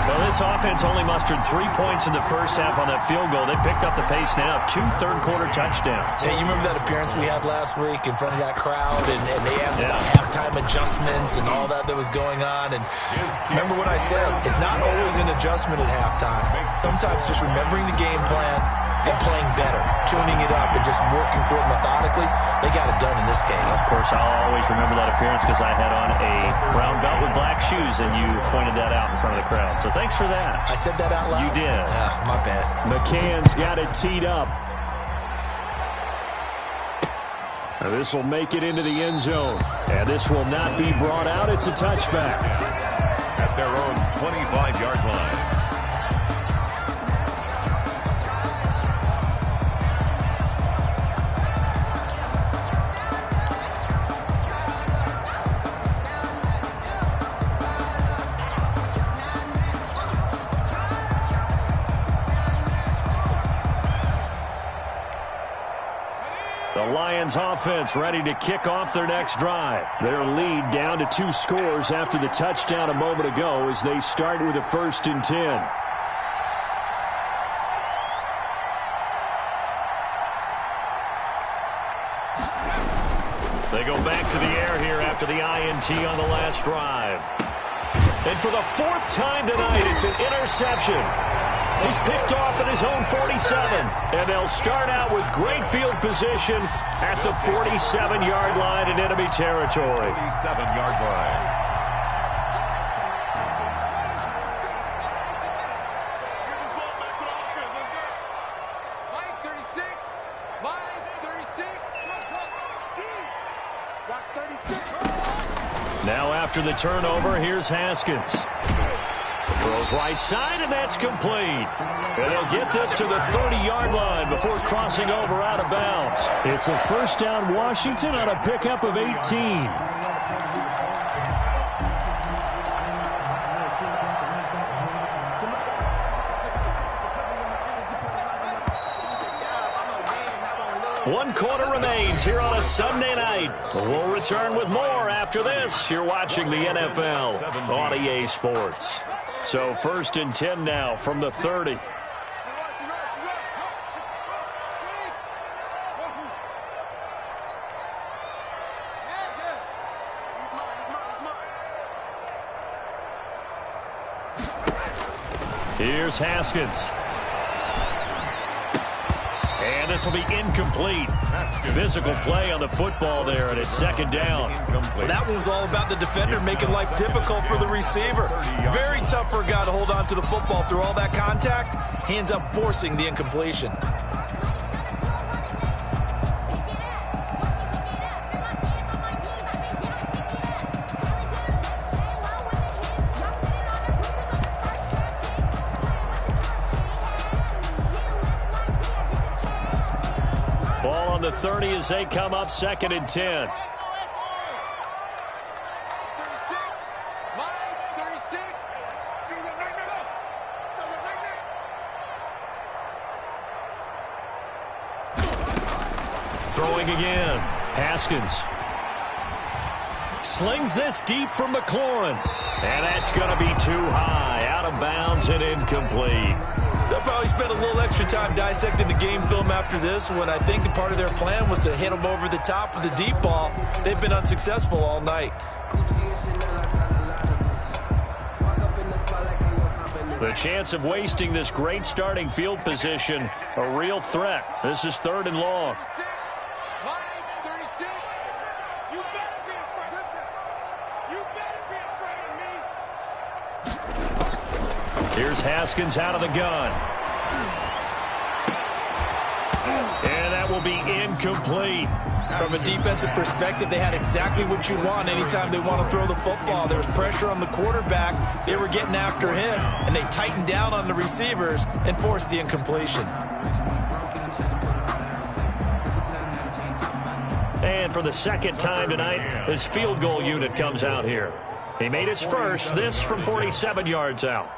C: Well, this offense only mustered 3 points in the first half on that field goal. They picked up the pace now. 2 third-quarter touchdowns.
F: Hey, you remember that appearance we had last week in front of that crowd? And they asked about halftime adjustments and all that was going on. And remember what I said? It's not always an adjustment at halftime. Sometimes just remembering the game plan and playing better, tuning it up and just working through it methodically. They got it done in this case.
C: Of course, I'll always remember that appearance because I had on a brown belt with black shoes, and you pointed that out in front of the crowd. So thanks for that.
F: I said that out loud?
C: You did.
F: Yeah, my bad.
C: McCann's got it teed up. This will make it into the end zone. And this will not be brought out. It's a touchback.
D: At their own 25-yard line.
C: The Lions offense ready to kick off their next drive. Their lead down to 2 scores after the touchdown a moment ago as they start with a 1st and 10. They go back to the air here after the INT on the last drive. And for the 4th time tonight, it's an interception. He's picked off at his own 47. And they'll start out with great field position at the 47-yard line in enemy territory.
D: 47-yard line.
C: Now after the turnover, here's Haskins. Throws right side, and that's complete. And they'll get this to the 30-yard line before crossing over out of bounds. It's a first down Washington on a pickup of 18. One quarter remains here on a Sunday night. We'll return with more after this. You're watching the NFL on EA Sports. So 1st and 10 now from the 30. Here's Haskins. And this will be incomplete. Physical play on the football there, and it's 2nd down.
F: Well, that one was all about the defender making life difficult for the receiver. Very tough for a guy to hold on to the football through all that contact. He ends up forcing the incompletion.
C: Ball on the 30 as they come up 2nd and 10. Throwing again. Haskins. Slings this deep from McLaurin. And that's going to be too high. Out of bounds and incomplete.
F: They'll probably spend a little extra time dissecting the game film after this when I think the part of their plan was to hit them over the top with the deep ball. They've been unsuccessful all night.
C: The chance of wasting this great starting field position, a real threat. This is 3rd and long. Here's Haskins out of the gun. And that will be incomplete.
F: From a defensive perspective, they had exactly what you want anytime they want to throw the football. There was pressure on the quarterback. They were getting after him, and they tightened down on the receivers and forced the incompletion.
C: And for the 2nd time tonight, his field goal unit comes out here. He made his first, this from 47 yards out.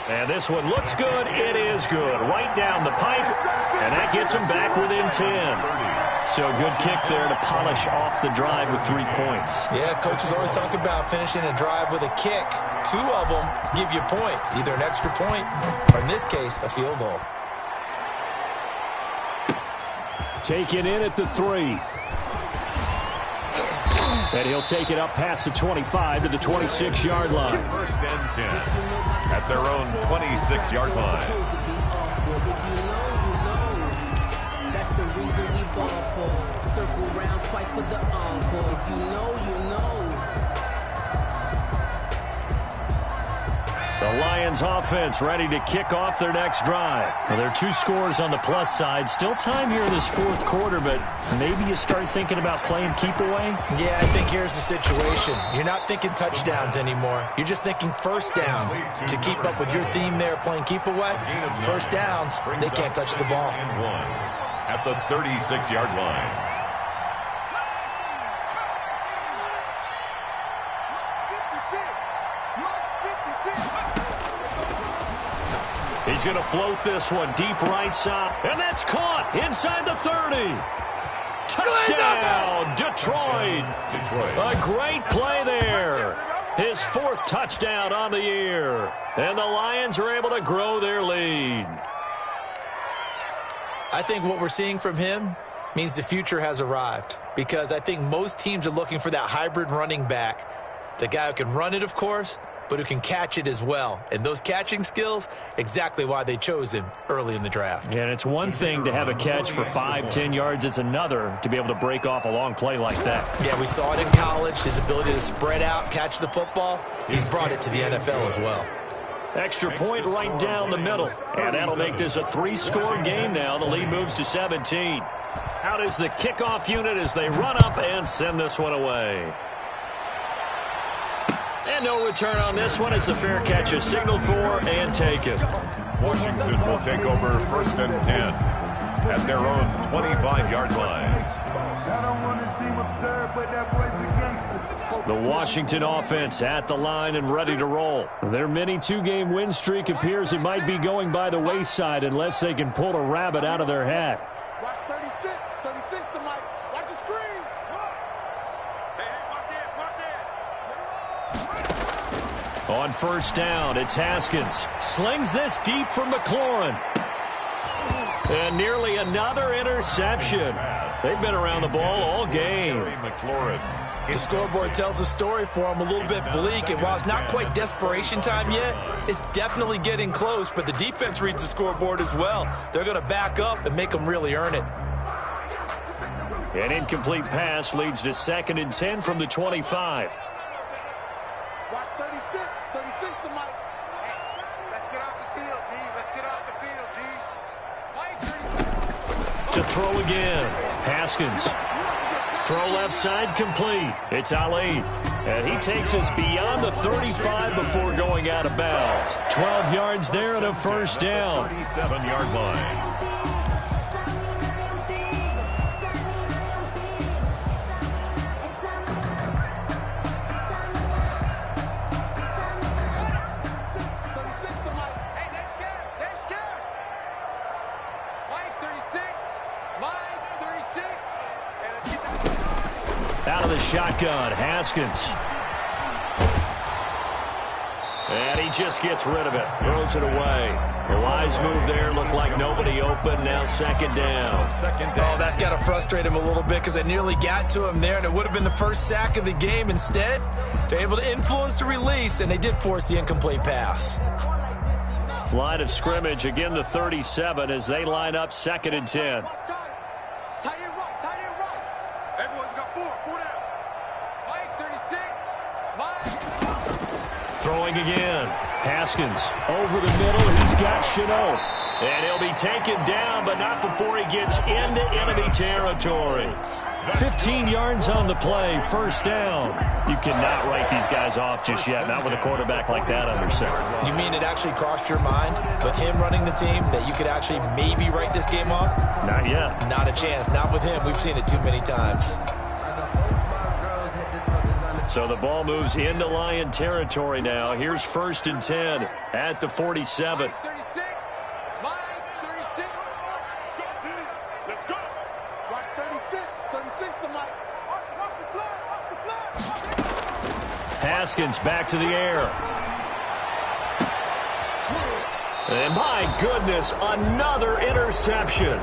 C: And this one looks good. It is good. Right down the pipe. And that gets him back within 10. So good kick there to polish off the drive with 3 points.
F: Yeah, coaches always talk about finishing a drive with a kick. 2 of them give you points, either an extra point or, in this case, a field goal.
C: Taken in at the 3. And he'll take it up past the 25 to the 26-yard line.
D: 1st and 10 at their own 26-yard line.
E: Circle round twice for the encore. If you know, you know.
C: The Lions offense ready to kick off their next drive. Well, there are 2 scores on the plus side. Still time here in this 4th quarter, but maybe you start thinking about playing keep away?
F: Yeah, I think here's the situation. You're not thinking touchdowns anymore. You're just thinking first downs. To keep up with your theme there, playing keep away, first downs, they can't touch the ball.
D: At the 36-yard line.
C: He's going to float this one deep right side. And that's caught inside the 30. Touchdown, Detroit. A great play there. His 4th touchdown on the year. And the Lions are able to grow their lead.
F: I think what we're seeing from him means the future has arrived, because I think most teams are looking for that hybrid running back. The guy who can run it, of course, but who can catch it as well. And those catching skills, exactly why they chose him early in the draft.
C: And it's one thing to have a catch for 5-10 yards. It's another to be able to break off a long play like that.
F: Yeah, we saw it in college, his ability to spread out, catch the football. He's brought it to the NFL as well.
C: Extra point right down the middle. And that'll make this a 3-score game now. The lead moves to 17. Out is the kickoff unit as they run up and send this one away. And no return on this one as the fair catch is signaled for and taken.
D: Washington will take over 1st and 10 at their own 25-yard line.
C: The Washington offense at the line and ready to roll. Their mini 2-game win streak appears it might be going by the wayside unless they can pull a rabbit out of their hat.
G: Watch 36 to Mike. Watch the screen. Hey, watch it.
C: On 1st down, it's Haskins. Slings this deep from McLaurin. And nearly another interception. They've been around the ball all game.
F: The scoreboard tells a story for him, a little bit bleak, and while it's not quite desperation time yet, it's definitely getting close, but the defense reads the scoreboard as well. They're going to back up and make them really earn it.
C: An incomplete pass leads to 2nd and 10 from the 25.
G: Watch 36 to Mike. Hey, let's get off the field, D. Let's get off the field, D. Mike,
C: to throw again. Haskins. Throw left side complete. It's Ali. And he takes us beyond the 35 before going out of bounds. 12 yards there and a 1st down.
D: 37-yard line.
C: Out of the shotgun, Haskins. And he just gets rid of it, throws it away. A wise move there, looked like nobody open, now 2nd down.
F: Oh, that's got to frustrate him a little bit because they nearly got to him there, and it would have been the 1st sack of the game. Instead, they're able to influence the release, and they did force the incomplete pass.
C: Line of scrimmage, again the 37 as they line up 2nd and 10. Throwing again. Haskins over the middle. He's got Chenault. And he'll be taken down, but not before he gets into enemy territory. 15 yards on the play, 1st down. You cannot write these guys off just yet, not with a quarterback like that under center.
F: You mean it actually crossed your mind with him running the team that you could actually maybe write this game off?
C: Not yet.
F: Not a chance. Not with him. We've seen it too many times.
C: So the ball moves into Lion territory now. Here's 1st and 10 at the 47. Haskins back to the air. And my goodness, another interception.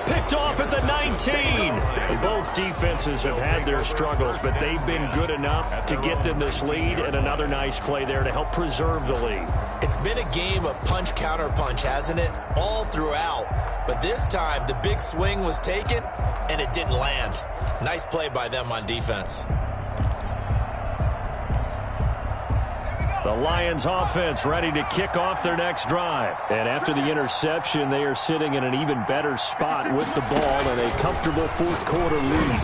C: Picked off at the 19. Both defenses have had their struggles, but they've been good enough to get them this lead, and another nice play there to help preserve the lead.
F: It's been a game of punch, counter punch, hasn't it? All throughout. But this time, the big swing was taken, and it didn't land. Nice play by them on defense.
C: The Lions offense ready to kick off their next drive. And after the interception, they are sitting in an even better spot with the ball and a comfortable fourth quarter lead.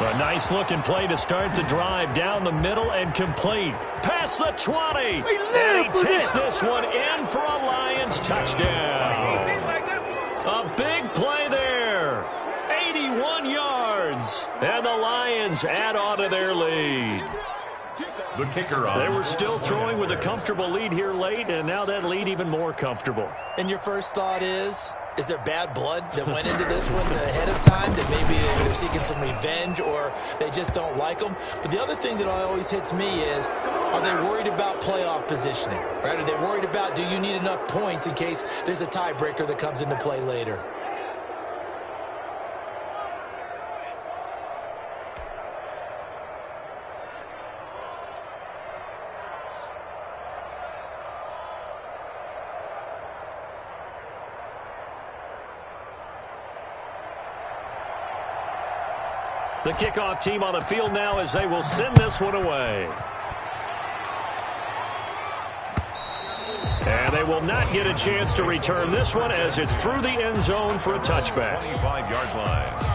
C: A nice looking play to start the drive down the middle and complete. Past the 20. And he takes this one in for a Lions touchdown. A big play there. 81 yards. And the Lions add on to their lead.
D: The kicker on.
C: They were still throwing with a comfortable lead here late, and now that lead even more comfortable.
F: And your first thought is there bad blood that went into this one ahead of time, that maybe they're seeking some revenge or they just don't like them? But the other thing that always hits me is, are they worried about playoff positioning? Right? Are they worried about, do you need enough points in case there's a tiebreaker that comes into play later?
C: The kickoff team on the field now as they will send this one away. And they will not get a chance to return this one as it's through the end zone for a touchback.
D: 25-yard line.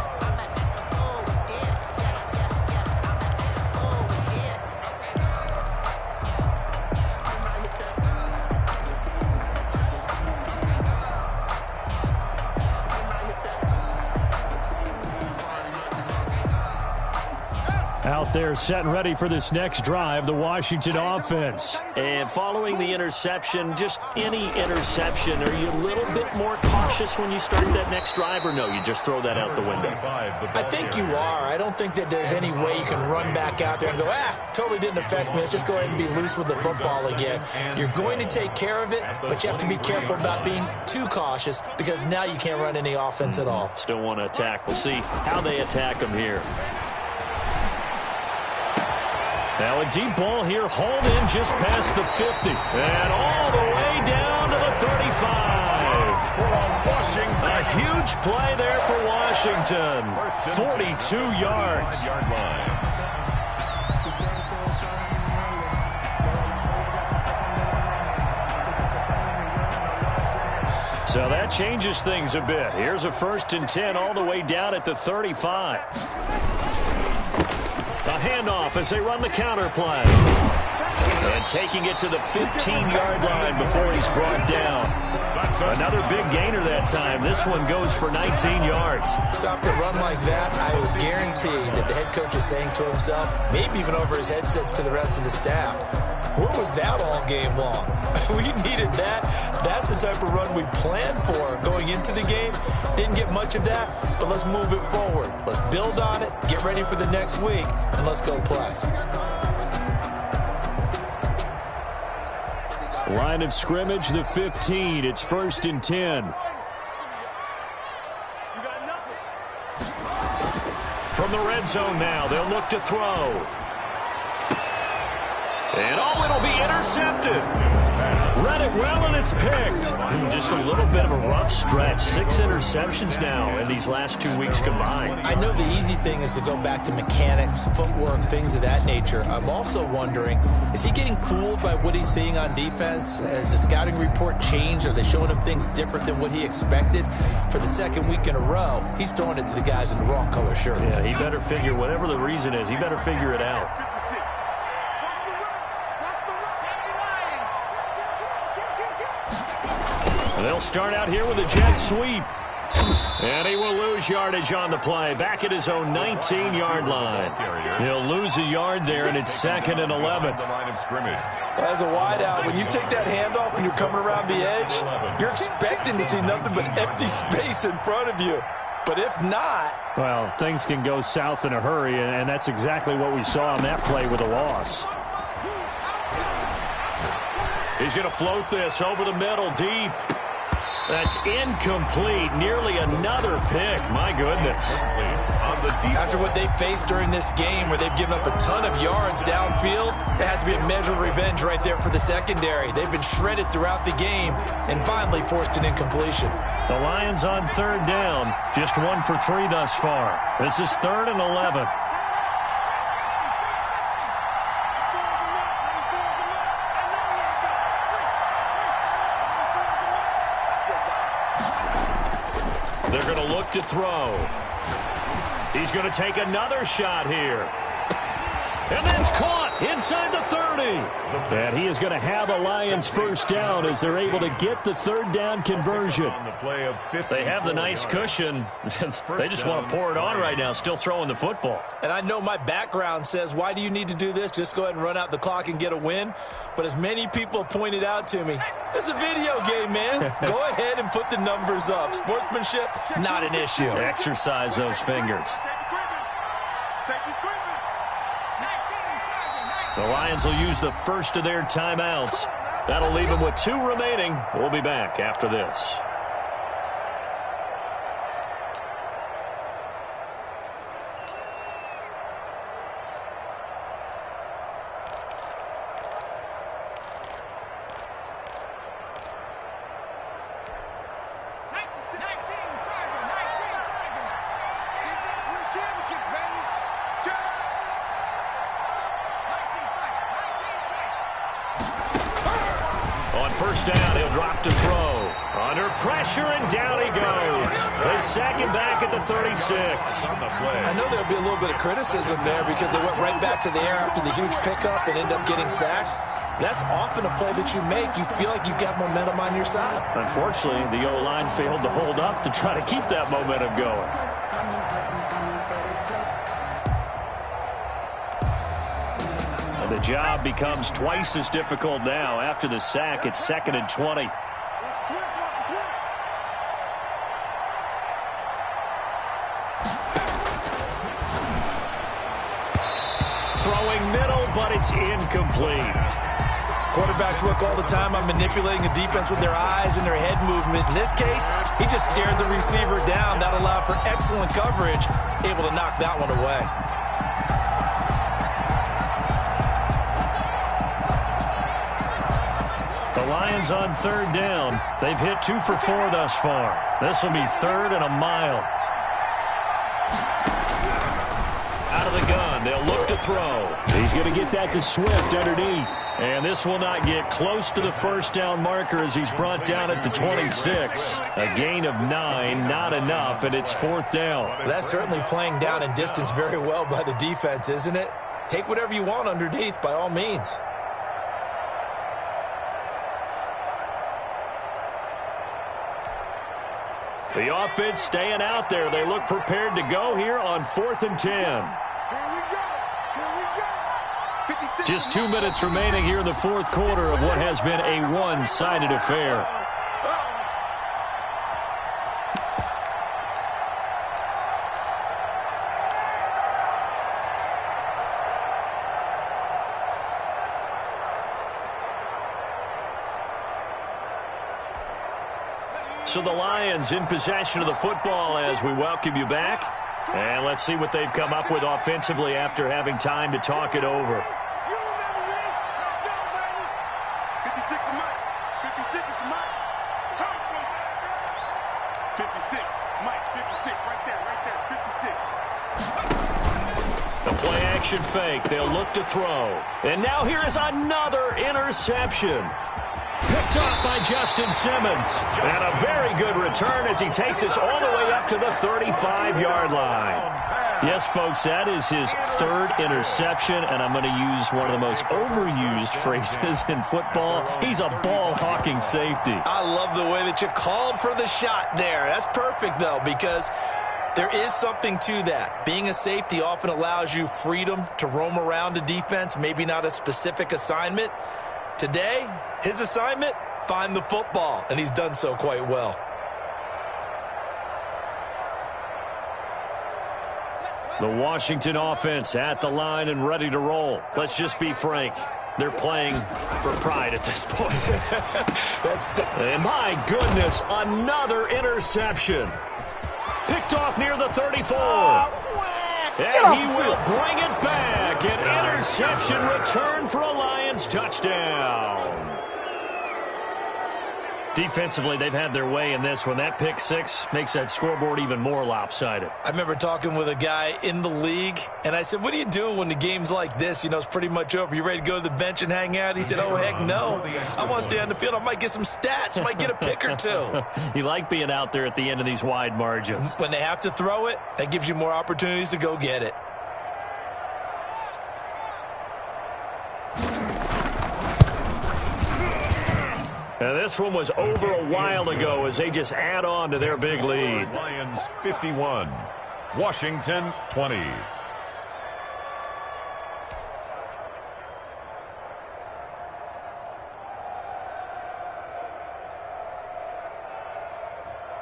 C: Out there set and ready for this next drive, the Washington offense. And following the interception, just any interception, are you a little bit more cautious when you start that next drive, or no, you just throw that out the window?
F: I think you are. I don't think that there's any way you can run back out there and go, totally didn't affect me. Let's just go ahead and be loose with the football again. You're going to take care of it, but you have to be careful about being too cautious because now you can't run any offense at all.
C: Still want to attack. We'll see how they attack them here. Now a deep ball here, hauled in just past the 50. And all the way down to the 35. A huge play there for Washington. 42 yards. So that changes things a bit. Here's a 1st and 10 all the way down at the 35. A handoff as they run the counter play. And taking it to the 15-yard line before he's brought down. Another big gainer that time. This one goes for 19 yards.
F: So after a run like that, I would guarantee that the head coach is saying to himself, maybe even over his headsets to the rest of the staff, where was that all game long? We needed that. That's the type of run we planned for going into the game. Didn't get much of that, but let's move it forward. Let's build on it, get ready for the next week, and let's go play.
C: Line of scrimmage, the 15. It's 1st and 10. From the red zone now, they'll look to throw. And it'll be intercepted. Read it well, and it's picked. Just a little bit of a rough stretch. 6 interceptions now in these last 2 weeks combined.
F: I know the easy thing is to go back to mechanics, footwork, things of that nature. I'm also wondering, is he getting fooled by what he's seeing on defense? Has the scouting report changed? Are they showing him things different than what he expected? For the 2nd week in a row, he's throwing it to the guys in the wrong color shirts.
C: Yeah, he better figure, whatever the reason is, he better figure it out. They'll start out here with a jet sweep. And he will lose yardage on the play. Back at his own 19-yard line. He'll lose a yard there, and it's 2nd and 11.
I: As a wideout, when you take that handoff and you're coming around the edge, you're expecting to see nothing but empty space in front of you. But if not...
C: Well, things can go south in a hurry, and that's exactly what we saw on that play with a loss. He's going to float this over the middle, deep. That's incomplete. Nearly another pick. My goodness.
F: After what they faced during this game where they've given up a ton of yards downfield, there has to be a measure of revenge right there for the secondary. They've been shredded throughout the game and finally forced an incompletion.
C: The Lions on third down. Just 1 for 3 thus far. This is 3rd and 11. They're going to look to throw. He's going to take another shot here. And that's caught inside the 30. And he is going to have a Lions first down as they're able to get the third down conversion. They have the nice cushion. They just want to pour it on right now, still throwing the football.
F: And I know my background says, why do you need to do this? Just go ahead and run out the clock and get a win. But as many people pointed out to me, this is a video game, man. Go ahead and put the numbers up. Sportsmanship, not an issue.
C: Exercise those fingers. The Lions will use the first of their timeouts. That'll leave them with 2 remaining. We'll be back after this. First down, he'll drop to throw. Under pressure, and down he goes. They sack him back at the 36.
F: I know there'll be a little bit of criticism there because they went right back to the air after the huge pickup and end up getting sacked. That's often a play that you make. You feel like you've got momentum on your side.
C: Unfortunately, the O-line failed to hold up to try to keep that momentum going. The job becomes twice as difficult now. After the sack, it's 2nd and 20. Throwing middle, but it's incomplete.
F: Quarterbacks work all the time on manipulating a defense with their eyes and their head movement. In this case, he just stared the receiver down. That allowed for excellent coverage, able to knock that one away.
C: The Lions on third down. They've hit 2 for 4 thus far. This will be 3rd and a mile. Out of the gun, they'll look to throw. He's going to get that to Swift underneath. And this will not get close to the first down marker as he's brought down at the 26. A gain of 9, not enough, and it's 4th down.
F: That's certainly playing down in distance very well by the defense, isn't it? Take whatever you want underneath by all means.
C: The offense staying out there. They look prepared to go here on 4th and 10. Just 2 minutes remaining here in the 4th quarter of what has been a one-sided affair. So the Lions in possession of the football as we welcome you back. And let's see what they've come up with offensively after having time to talk it over.
G: 56, Mike, 56, right there, 56.
C: The play action fake. They'll look to throw. And now here is another interception. Picked off by Justin Simmons. And a very good return as he takes us all the way up to the 35-yard line. Yes, folks, that is his 3rd interception, and I'm going to use one of the most overused phrases in football. He's a ball-hawking safety.
F: I love the way that you called for the shot there. That's perfect, though, because there is something to that. Being a safety often allows you freedom to roam around a defense, maybe not a specific assignment. Today, his assignment, find the football, and he's done so quite well. The
C: Washington offense at the line and ready to roll. Let's just be frank. They're playing for pride at this point. And my goodness, another interception. Picked off near the 34. And he will bring it back. An interception return for a Lions touchdown. Defensively, they've had their way in this one. That pick six makes that scoreboard even more lopsided.
F: I remember talking with a guy in the league, and I said, what do you do when the game's like this? You know, it's pretty much over. You ready to go to the bench and hang out? He said, oh, heck no. I want to stay on the field. I might get some stats. I might get a pick or two.
C: You like being out there at the end of these wide margins.
F: When they have to throw it, that gives you more opportunities to go get it.
C: And this one was over a while ago as they just add on to their big lead.
D: Lions 51, Washington 20.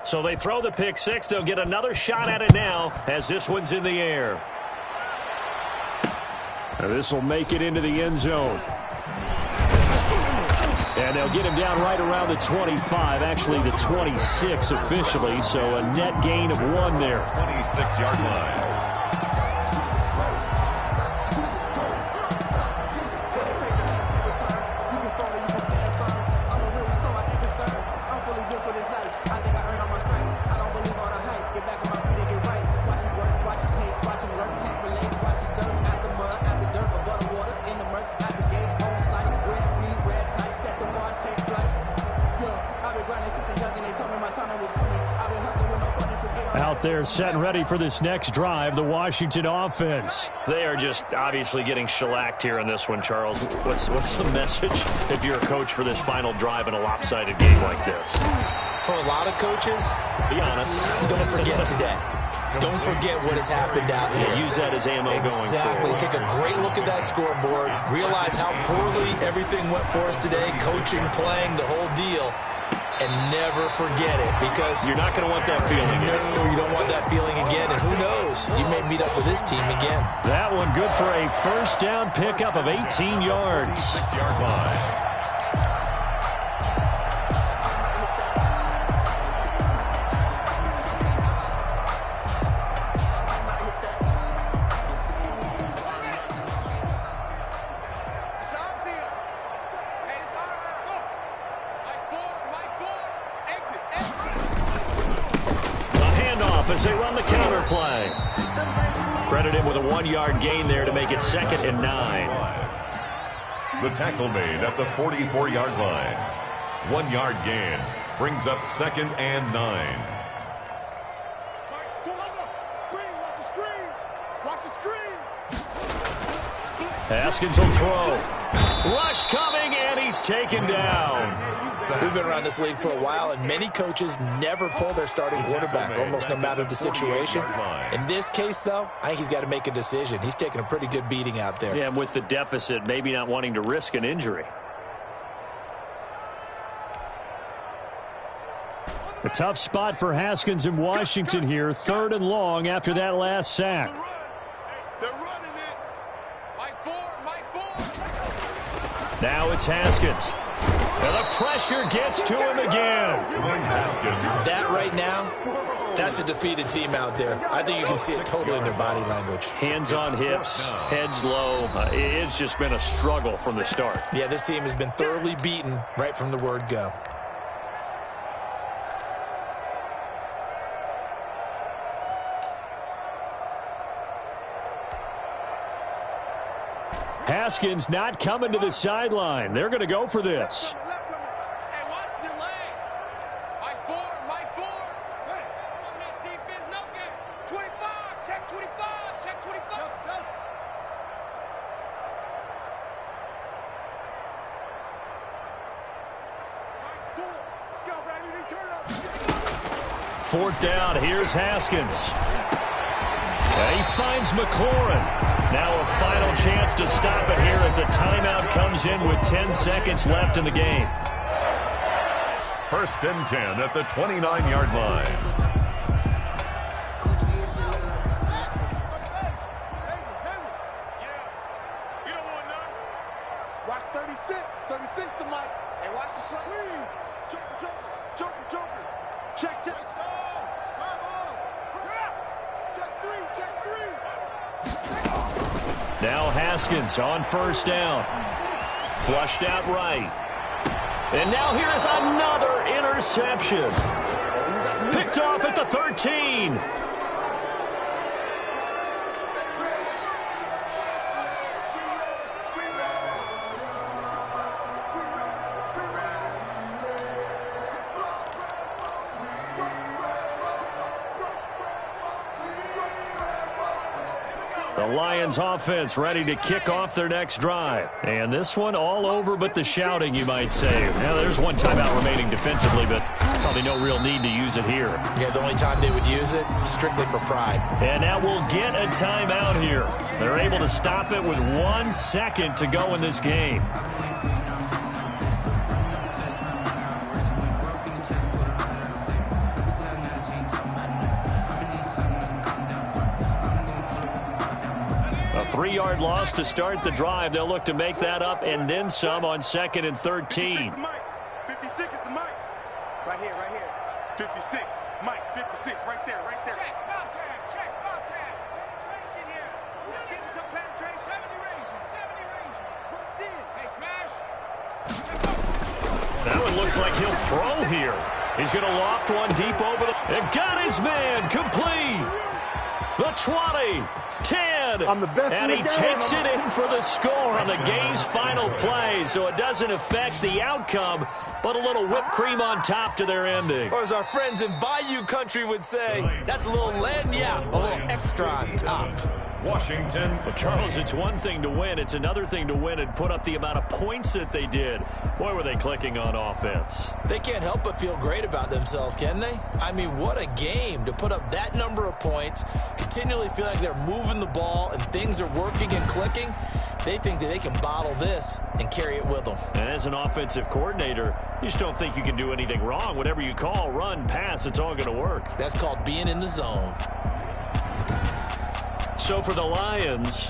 C: So they throw the pick six. They'll get another shot at it now as this one's in the air. And this will make it into the end zone. And they'll get him down right around the 25, actually the 26 officially, so a net gain of 1 there.
D: 26-yard line.
C: Out there set and ready for this next drive, the Washington offense. They are just obviously getting shellacked here in this one, Charles. What's the message if you're a coach for this final drive in a lopsided game like this?
F: For a lot of coaches,
C: be honest,
F: don't forget today. Don't forget what has happened out here.
C: Use that as ammo going forward.
F: Exactly. Take a great look at that scoreboard. Realize how poorly everything went for us today. Coaching, playing, the whole deal. And never forget it, because
C: you're not going to want that feeling again.
F: No, you don't want that feeling again. And who knows? You may meet up with this team again.
C: That one good for a first down pickup of 18 yards.
D: 6-yard line.
C: As they run the counter play. Credit him with a 1-yard gain there to make it 2nd and 9.
D: The tackle made at the 44-yard line. 1-yard gain brings up 2nd and 9.
C: Haskins will throw. Rush coming, and he's taken down.
F: We've been around this league for a while, and many coaches never pull their starting quarterback, almost no matter the situation. In this case, though, I think he's got to make a decision. He's taking a pretty good beating out there.
C: Yeah, and with the deficit, maybe not wanting to risk an injury. A tough spot for Haskins in Washington here. 3rd and long after that last sack. Now it's Haskins. And the pressure gets to him again.
F: That right now, that's a defeated team out there. I think you can see it totally in their body language.
C: Hands on hips, heads low. It's just been a struggle from the start.
F: Yeah, this team has been thoroughly beaten right from the word go.
C: Haskins not coming to the sideline. They're going to go for this. Fourth down, here's Haskins. And he finds McLaurin. Now a final chance to stop it here as a timeout comes in with 10 seconds left in the game.
D: 1st and 10 at the 29-yard line.
G: Watch
C: Now Haskins on first down. Flushed out right. And now here is another interception. Picked off at the 13. The Lions offense ready to kick off their next drive. And this one all over but the shouting, you might say. Now, there's one timeout remaining defensively, but probably no real need to use it here.
F: Yeah, the only time they would use it, strictly for pride.
C: And now we'll get a timeout here. They're able to stop it with 1 second to go in this game. A 3-yard loss to start the drive. They'll look to make that up and then some on 2nd and 13.
G: 56 is the mic. Right here, right here. 56. Mike, 56. Right there, right there. Check, Bobcat. Check, Bobcat. Penetration here. Let's get some penetration. 70 ranges. 70 ranges. What's in? Hey, smash.
C: That one looks like he'll throw here. He's going to loft one deep over the... And got his man complete. The 20. 10, and he takes it in for the score on the game's final play, so it doesn't affect the outcome, but a little whipped cream on top to their ending.
F: Or as our friends in Bayou Country would say, that's a little lagniappe, a little extra on top.
D: Washington.
C: Well, Charles, it's one thing to win. It's another thing to win and put up the amount of points that they did. Boy, were they clicking on offense.
F: They can't help but feel great about themselves, can they? I mean, what a game to put up that number of points, continually feel like they're moving the ball and things are working and clicking. They think that they can bottle this and carry it with them.
C: And as an offensive coordinator, you just don't think you can do anything wrong. Whatever you call, run, pass, it's all going to work.
F: That's called being in the zone.
C: So for the Lions,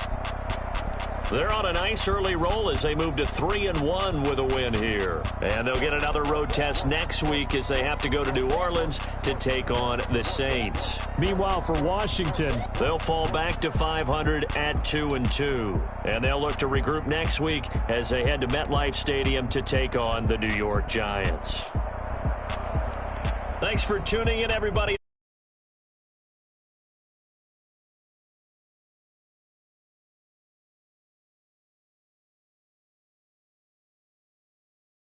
C: they're on a nice early roll as they move to 3-1 with a win here. And they'll get another road test next week as they have to go to New Orleans to take on the Saints. Meanwhile, for Washington, they'll fall back to 500 at 2-2. And they'll look to regroup next week as they head to MetLife Stadium to take on the New York Giants. Thanks for tuning in, everybody.